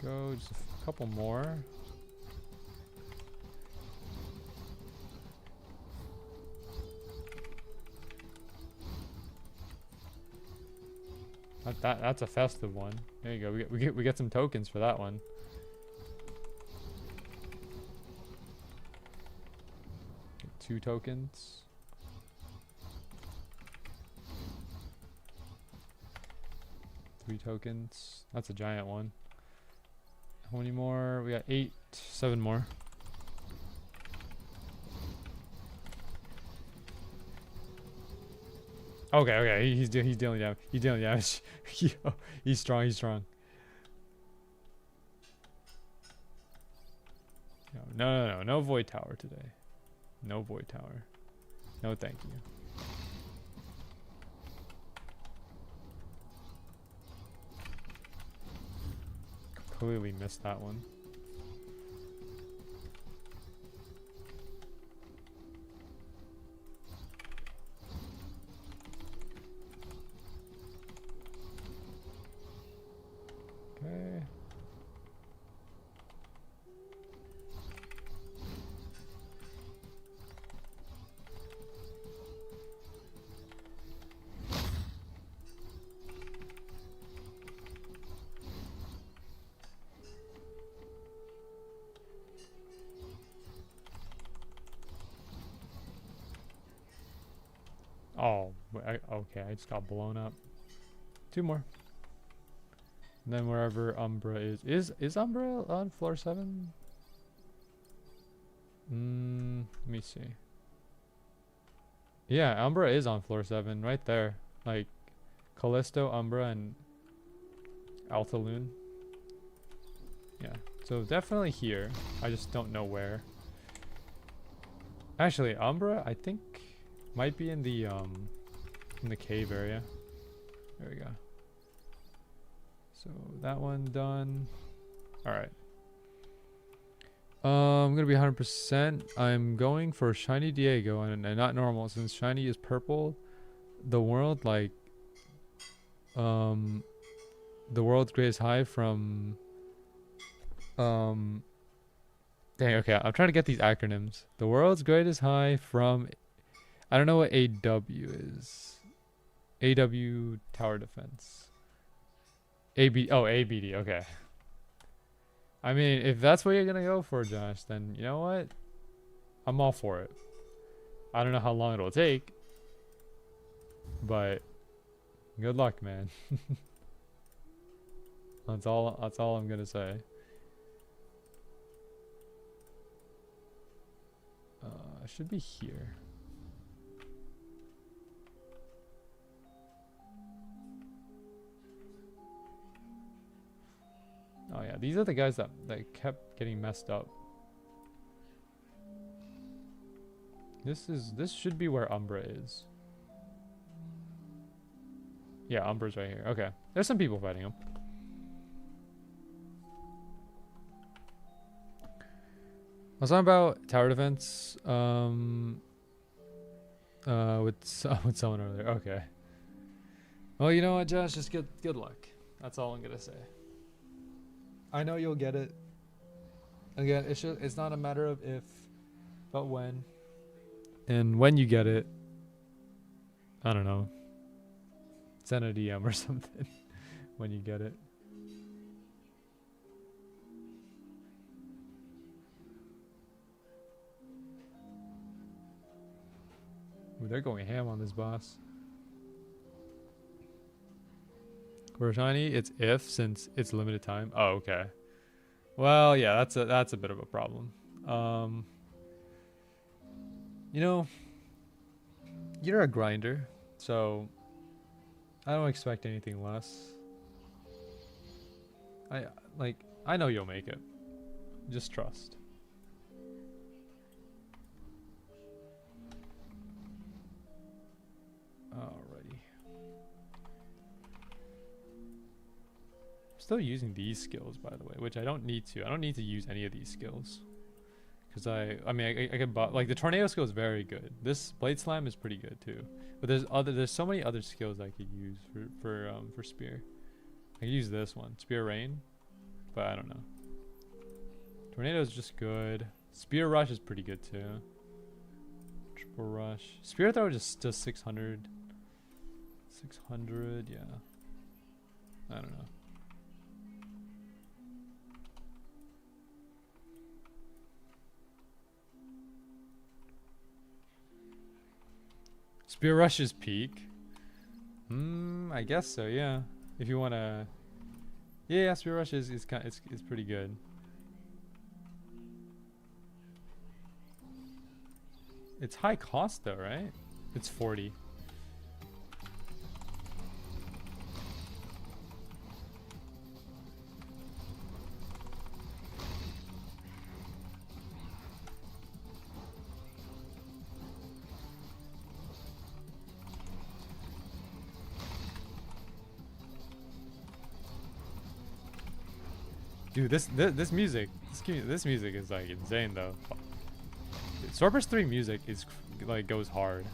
Go, just a couple more. That's a festive one. There you go. We get some tokens for that one. Get 2 tokens. Three tokens. That's a giant one. How many more? We got 8, 7 more. Okay. He's dealing damage. He's dealing damage. He's strong. No void tower today. No void tower. No, thank you. Completely missed that one. Oh, okay, I just got blown up. 2 more. And then wherever Umbra is Umbra on floor 7? Let me see. Yeah, Umbra is on floor 7, right there. Like, Callisto, Umbra, and Altaloon. Yeah, so definitely here. I just don't know where. Actually, Umbra, I think, might be in the cave area. There we go. So that one done. All right. I'm gonna be 100%. I'm going for Shiny Diego and not normal, since Shiny is purple. The world, like, the world's greatest high from, dang, okay, I'm trying to get these acronyms. The world's greatest high from, I don't know what AW is. AW Tower Defense. ABD, okay. I mean, if that's what you're gonna go for, Josh, then you know what? I'm all for it. I don't know how long it'll take, but good luck, man. That's all I'm gonna say. It should be here. Oh yeah, these are the guys that kept getting messed up. This should be where Umbra is. Yeah, Umbra's right here. Okay. There's some people fighting him. I was talking about tower defense with someone over there. Okay. Well, you know what, Josh? Just good luck. That's all I'm gonna say. I know you'll get it. Again, it's not a matter of if, but when. And when you get it, I don't know, send a DM or something when you get it. Ooh, they're going ham on this boss. For Shiny, it's if, since it's limited time. Oh, okay. Well, yeah, that's a bit of a problem. You know, you're a grinder, so I don't expect anything less. I know you'll make it. Just trust. Alrighty. Still using these skills, by the way, which I don't need to. I don't need to use any of these skills. Because I mean, I could buy, like, the tornado skill is very good. This blade slam is pretty good too. But there's so many other skills I could use for spear. I could use this one, spear rain, but I don't know. Tornado is just good. Spear rush is pretty good too. Triple rush. Spear throw just does 600. 600, yeah. I don't know. Spear rush is peak. I guess so, yeah. If you wanna, yeah, spear rush is pretty good. It's high cost though, right? It's 40. Dude, this music is like insane though. Swordburst 3 music is like goes hard.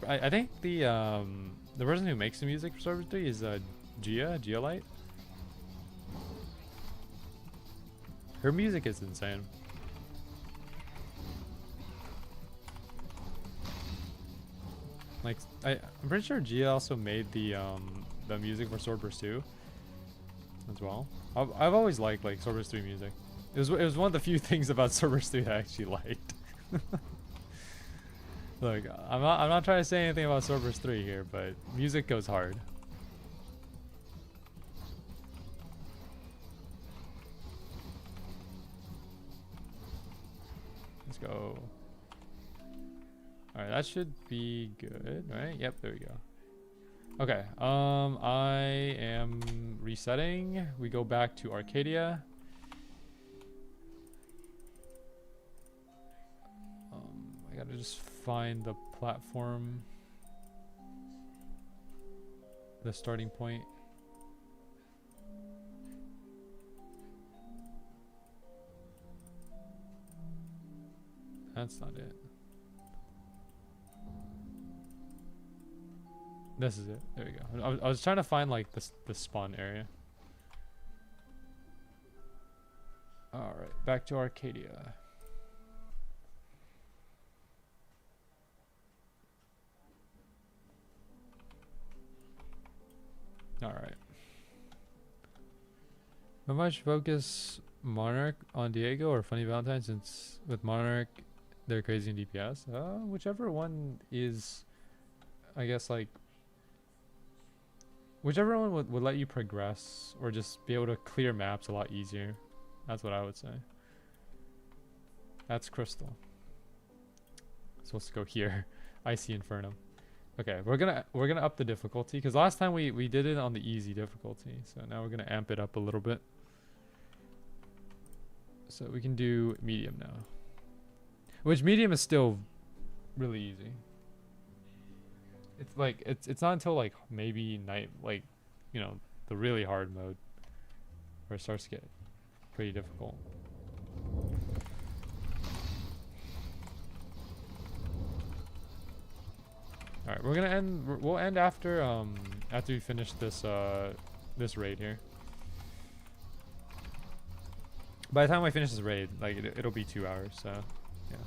I think the person who makes the music for Swordburst 3 is Geolite. Her music is insane. Like I'm pretty sure Gia also made the music for Swordburst 2 as well. I've always liked like Swordburst 3 music. It was one of the few things about Swordburst 3 that I actually liked. Look, I'm not trying to say anything about Swordburst 3 here, but music goes hard. Let's go. Alright, that should be good, right? Yep, there we go. Okay, I am resetting. We go back to Arcadia. I gotta just find the platform, the starting point. That's not it. This is it. There we go. I was trying to find like the spawn area. All right, back to Arcadia. All right. How much focus Monarch on Diego or Funny Valentine, since with Monarch they're crazy in DPS? Whichever one is, I guess, like whichever one would let you progress or just be able to clear maps a lot easier. That's what I would say. That's Crystal. Supposed to go here. Icy Inferno. Okay, we're gonna up the difficulty because last time we did it on the easy difficulty, so now we're gonna amp it up a little bit. So we can do medium now, which medium is still really easy. It's like it's not until like maybe night, like, you know, the really hard mode where it starts to get pretty difficult. All right, we're gonna end. We'll end after after we finish this this raid here. By the time I finish this raid, like it'll be 2 hours. So yeah.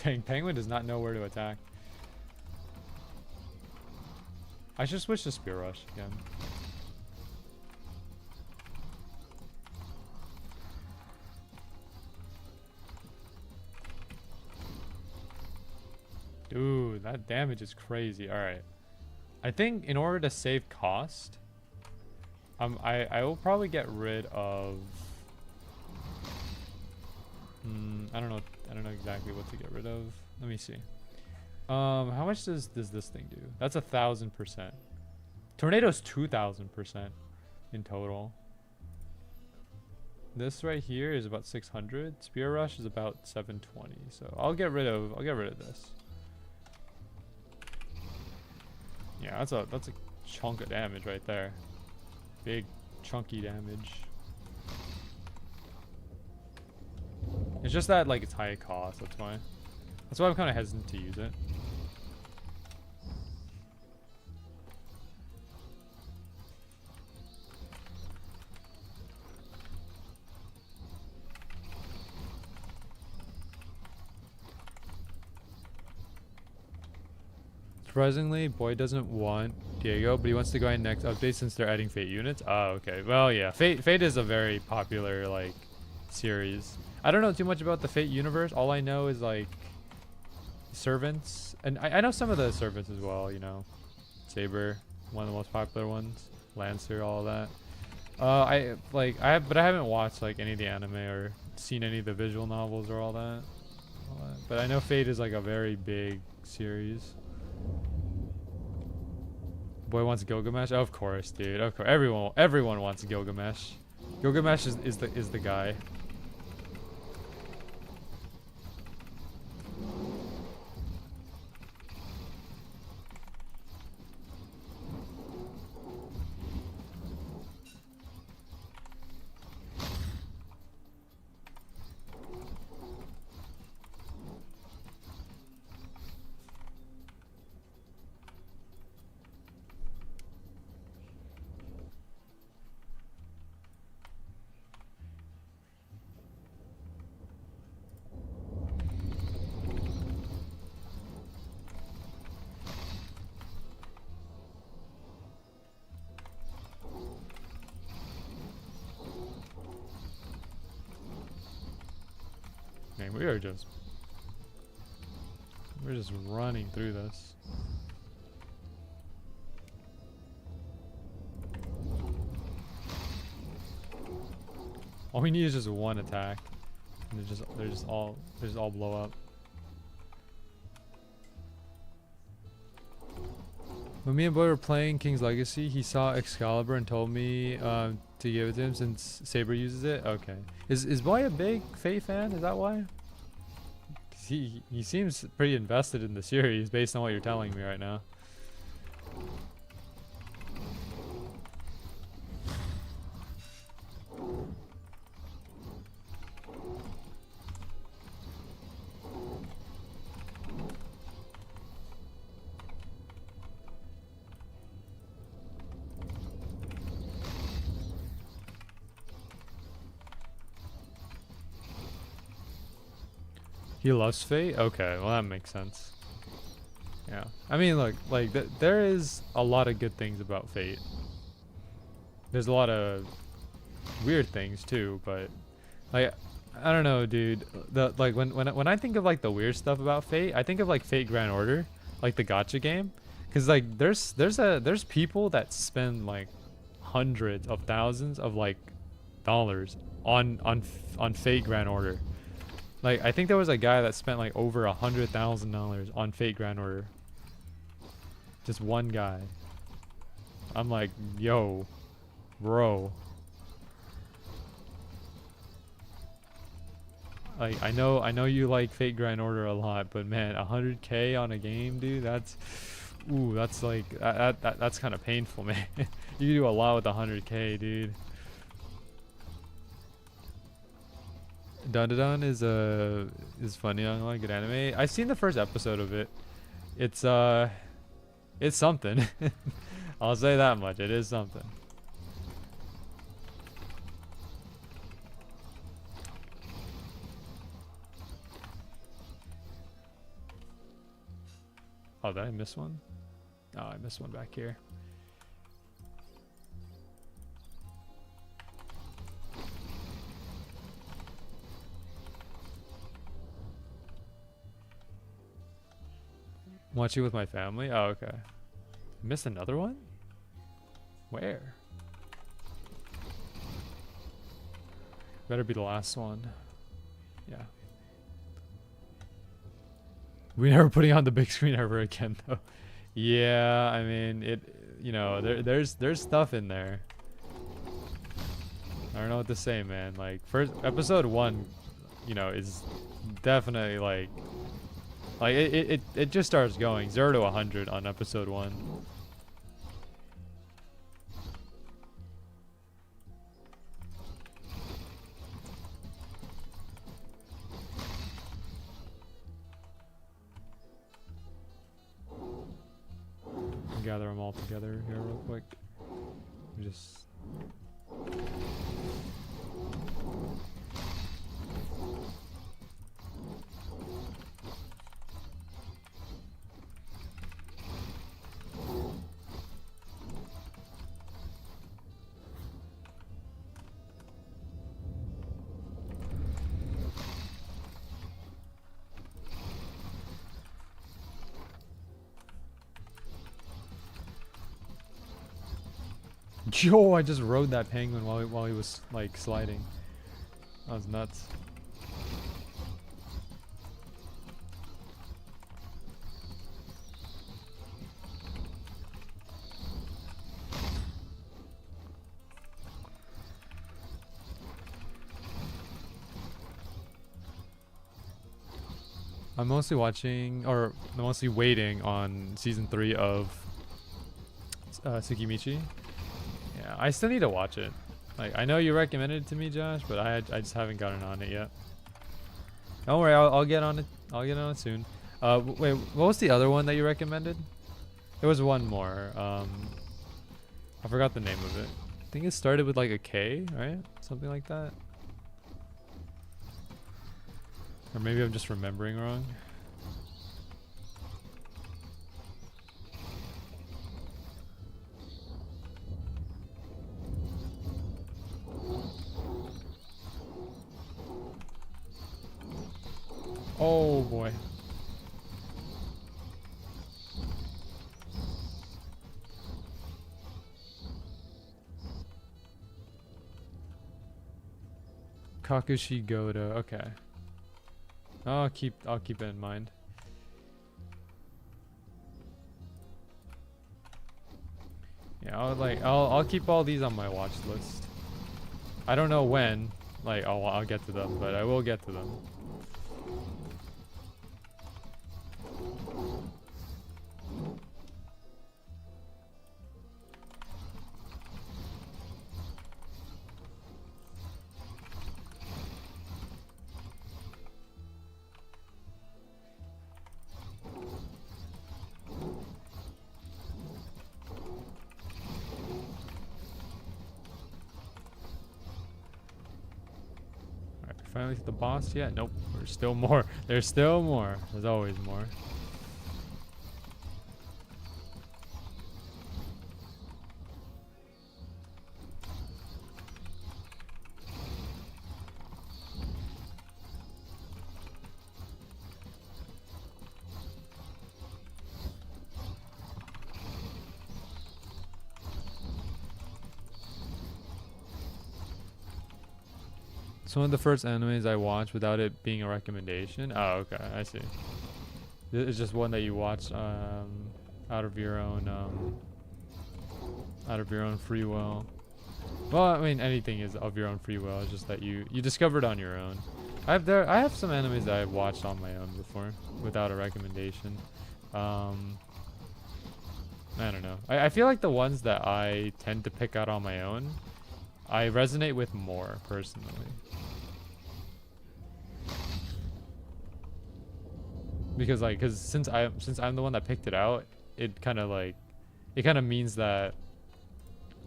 Dang, Penguin does not know where to attack. I should switch to Spear Rush again. Dude, that damage is crazy. Alright. I think in order to save cost, I will probably get rid of I don't know exactly what to get rid of. Let me see. How much does this thing do? That's 1,000%. Tornado's 2,000% in total. This right here is about 600. Spear Rush is about 720. So I'll get rid of this. Yeah, that's a chunk of damage right there. Big chunky damage. It's just that like it's high cost, that's why I'm kind of hesitant to use it. Surprisingly, Boy doesn't want Diego, but he wants to go in next update since they're adding Fate units. Oh, okay. Well, yeah, Fate is a very popular like series. I don't know too much about the Fate universe. All I know is like servants, and I know some of the servants as well. You know, Saber, one of the most popular ones. Lancer, all of that. But I haven't watched like any of the anime or seen any of the visual novels or all that. But I know Fate is like a very big series. Boy wants Gilgamesh. Of course, dude. Of course, everyone wants Gilgamesh. Gilgamesh is the guy. we're just running through this. All we need is just one attack, and they just all blow up. When me and Boy were playing King's Legacy, he saw Excalibur and told me to give it to him since Saber uses it. Okay. Is Boy a big Fate fan? Is that why? He seems pretty invested in the series based on what you're telling me right now. He loves Fate? Okay, well that makes sense. Yeah. I mean, look, like, there is a lot of good things about Fate. There's a lot of weird things too, but, like, I don't know, dude. Like, when I think of, like, the weird stuff about Fate, I think of, like, Fate Grand Order, like the gacha game. Cause, like, there's people that spend, like, hundreds of thousands of, like, dollars on Fate Grand Order. Like, I think there was a guy that spent like over $100,000 on Fate Grand Order. Just one guy. I'm like, yo, bro. Like, I know you like Fate Grand Order a lot, but man, 100K on a game, dude, that's like, that's kind of painful, man. You can do a lot with 100K, dude. Dun Dun Dun is funny. I like good anime. I've seen the first episode of it. It's something. I'll say that much. It is something. Oh, did I miss one? Oh, I missed one back here. Watch it with my family? Oh, okay. Missed another one? Where? Better be the last one. Yeah. We never putting on the big screen ever again, though. Yeah, I mean, you know, there's stuff in there. I don't know what to say, man. Like, first episode 1, you know, is definitely like it just starts going 0 to 100 on episode 1. Gather them all together here real quick. Just Yo, I just rode that penguin while he was like sliding. That was nuts. I'm mostly watching, or mostly waiting on season 3 of Tsukimichi. Yeah, I still need to watch it. Like, I know you recommended it to me, Josh, but I just haven't gotten on it yet. Don't worry, I'll get on it. I'll get on it soon. Wait, what was the other one that you recommended? There was one more. I forgot the name of it. I think it started with like a K, right? Something like that. Or maybe I'm just remembering wrong. Oh boy. Kakushi Goda. Okay. I'll keep it in mind. Yeah, I'll keep all these on my watch list. I don't know when, like I'll get to them, but I will get to them. Finally hit the boss yet? Nope. There's still more. There's still more. There's always more. It's one of the first animes I watched without it being a recommendation. Oh, okay, I see. It's just one that you watch out of your own free will. Well, I mean, anything is of your own free will. It's just that you discover it on your own. I have some animes that I've watched on my own before without a recommendation. I don't know. I feel like the ones that I tend to pick out on my own, I resonate with more personally. Because since I'm the one that picked it out, it kind of means that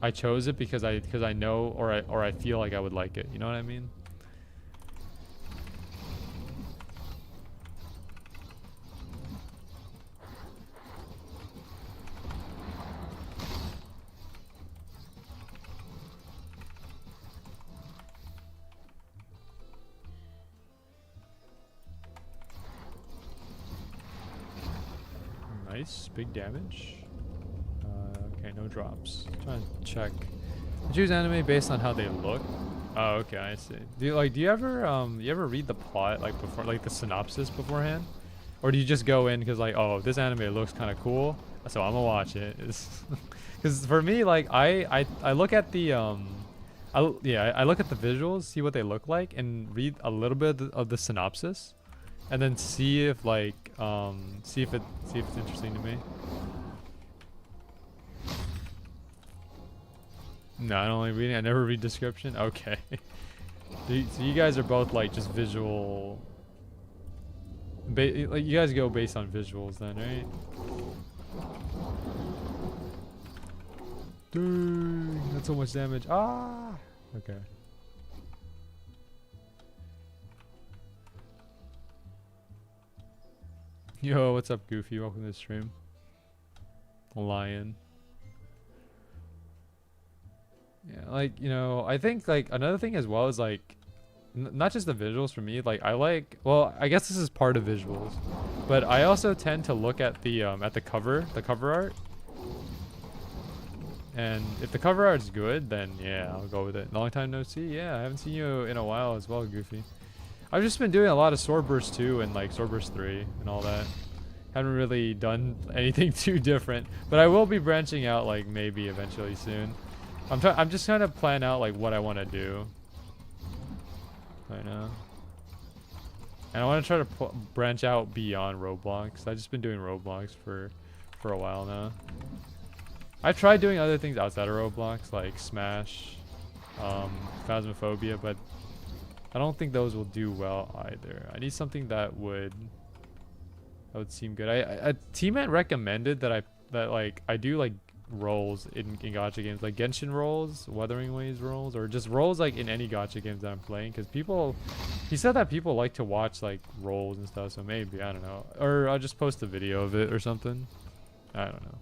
I chose it because I know or I feel like I would like it. You know what I mean? Nice, big damage. Okay, no drops. Trying to check. I choose anime based on how they look. Oh, okay, I see. Do you ever read the plot before, the synopsis beforehand, or do you just go in because oh, this anime looks kind of cool, so I'm gonna watch it? Because for me, I look at the I look at the visuals, see what they look like, and read a little bit of the synopsis, and then see if see if it's interesting to me. No, I don't like reading. I never read description. Okay. So you guys are both just visual. You guys go based on visuals then, right? Dang, that's so much damage. Ah. Okay. Yo, what's up, Goofy? Welcome to the stream. Lion. Yeah, I think another thing as well is not just the visuals for me. Well, I guess this is part of visuals, but I also tend to look at the cover art. And if the cover art's good, then yeah, I'll go with it. Long time no see. Yeah, I haven't seen you in a while as well, Goofy. I've just been doing a lot of Swordburst 2 and Swordburst 3 and all that. Haven't really done anything too different, but I will be branching out maybe eventually soon. I'm just trying to plan out what I want to do right now, and I want to try to branch out beyond Roblox. I've just been doing Roblox for a while now. I've tried doing other things outside of Roblox, like Smash, Phasmophobia, but I don't think those will do well either. I need something that would seem good. A teammate recommended that I do roles in gacha games, like Genshin roles, Wuthering Waves roles, or just roles in any gacha games that I'm playing, because he said that people like to watch roles and stuff, so maybe, I don't know, or I'll just post a video of it or something. I don't know.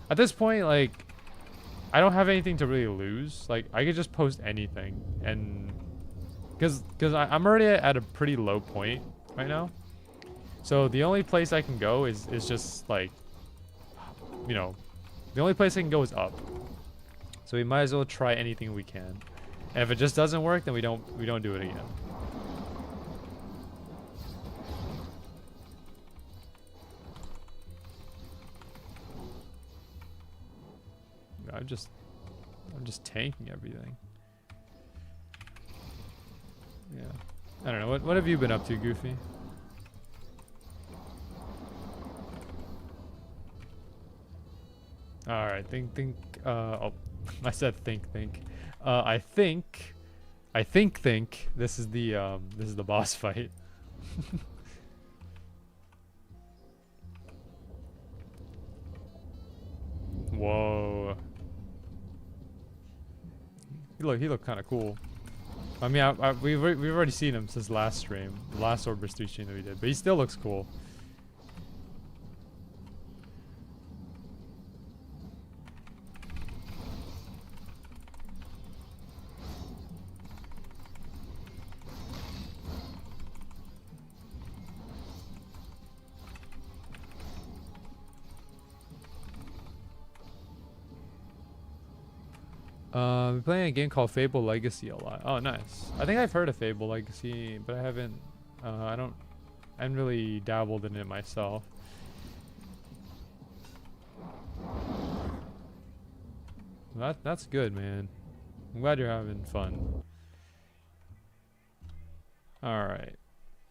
At this point, I don't have anything to really lose. I could just post anything, and because I'm already at a pretty low point right now. So the only place I can go is just like, you know, the only place I can go is up. So we might as well try anything we can. And if it just doesn't work, then we don't do it again. I'm just tanking everything. Yeah. I don't know. What have you been up to, Goofy? All right. Think. Oh, I said think. I think this is the boss fight. Whoa. He looked kind of cool. I mean, we've already seen him since last stream, the last Swordburst 3 stream that we did, but he still looks cool. We're playing a game called Fable Legacy a lot. Oh, nice. I think I've heard of Fable Legacy, but I haven't. I haven't really dabbled in it myself. That's good, man. I'm glad you're having fun. All right.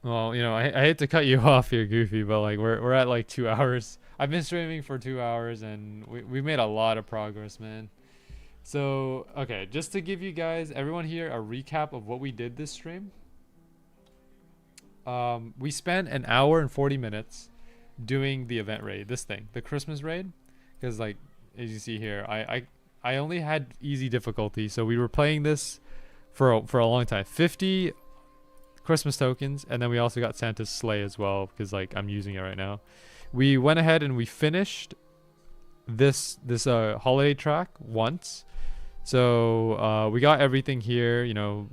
Well, you know, I hate to cut you off here, Goofy, but like we're at like 2 hours. I've been streaming for 2 hours, and we made a lot of progress, man. So, okay, just to give you guys, everyone here, a recap of what we did this stream. We spent an hour and 40 minutes doing the event raid, this thing, the Christmas raid. Because, like, as you see here, I only had easy difficulty, so we were playing this for a long time. 50 Christmas tokens, and then we also got Santa's sleigh as well, because, like, I'm using it right now. We went ahead and we finished this holiday track once. So we got everything here, you know,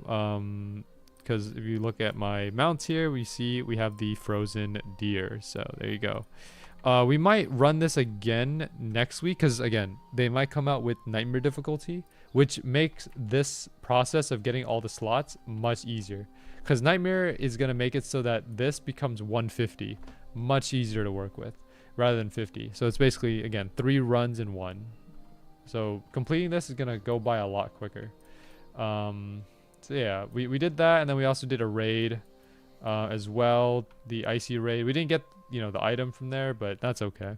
because if you look at my mounts here, we see we have the frozen deer. So there you go. We might run this again next week because, again, they might come out with nightmare difficulty, which makes this process of getting all the slots much easier. Because nightmare is going to make it so that this becomes 150, much easier to work with rather than 50. So it's basically, again, 3 runs in 1. So completing this is going to go by a lot quicker. So yeah, we did that, and then we also did a raid as well, the icy raid. We didn't get, you know, the item from there, but that's okay.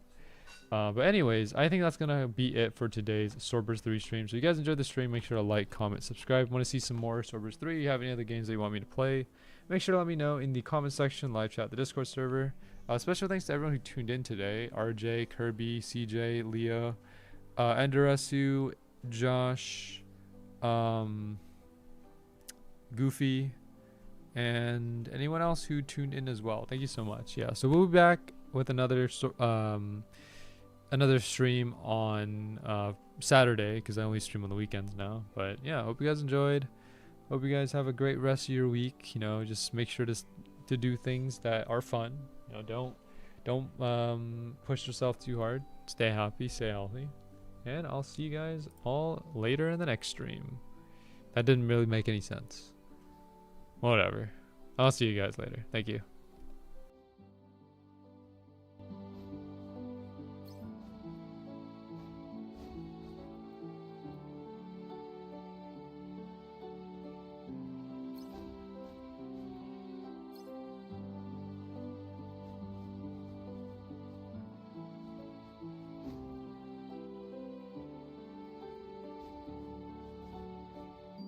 But anyways, I think that's going to be it for today's Swordburst 3 stream. So if you guys enjoyed the stream, make sure to like, comment, subscribe. Want to see some more Swordburst 3? You have any other games that you want me to play? Make sure to let me know in the comment section, live chat, the Discord server. Special thanks to everyone who tuned in today. RJ, Kirby, CJ, Leah, Enderasu, Josh, Goofy, and anyone else who tuned in as well. Thank you so much. Yeah, so we'll be back with another stream on Saturday, because I only stream on the weekends now. But yeah, hope you guys enjoyed. Hope you guys have a great rest of your week. You know, just make sure to do things that are fun. You know, don't push yourself too hard. Stay happy, stay healthy, and I'll see you guys all later in the next stream. That didn't really make any sense. Whatever. I'll see you guys later. Thank you.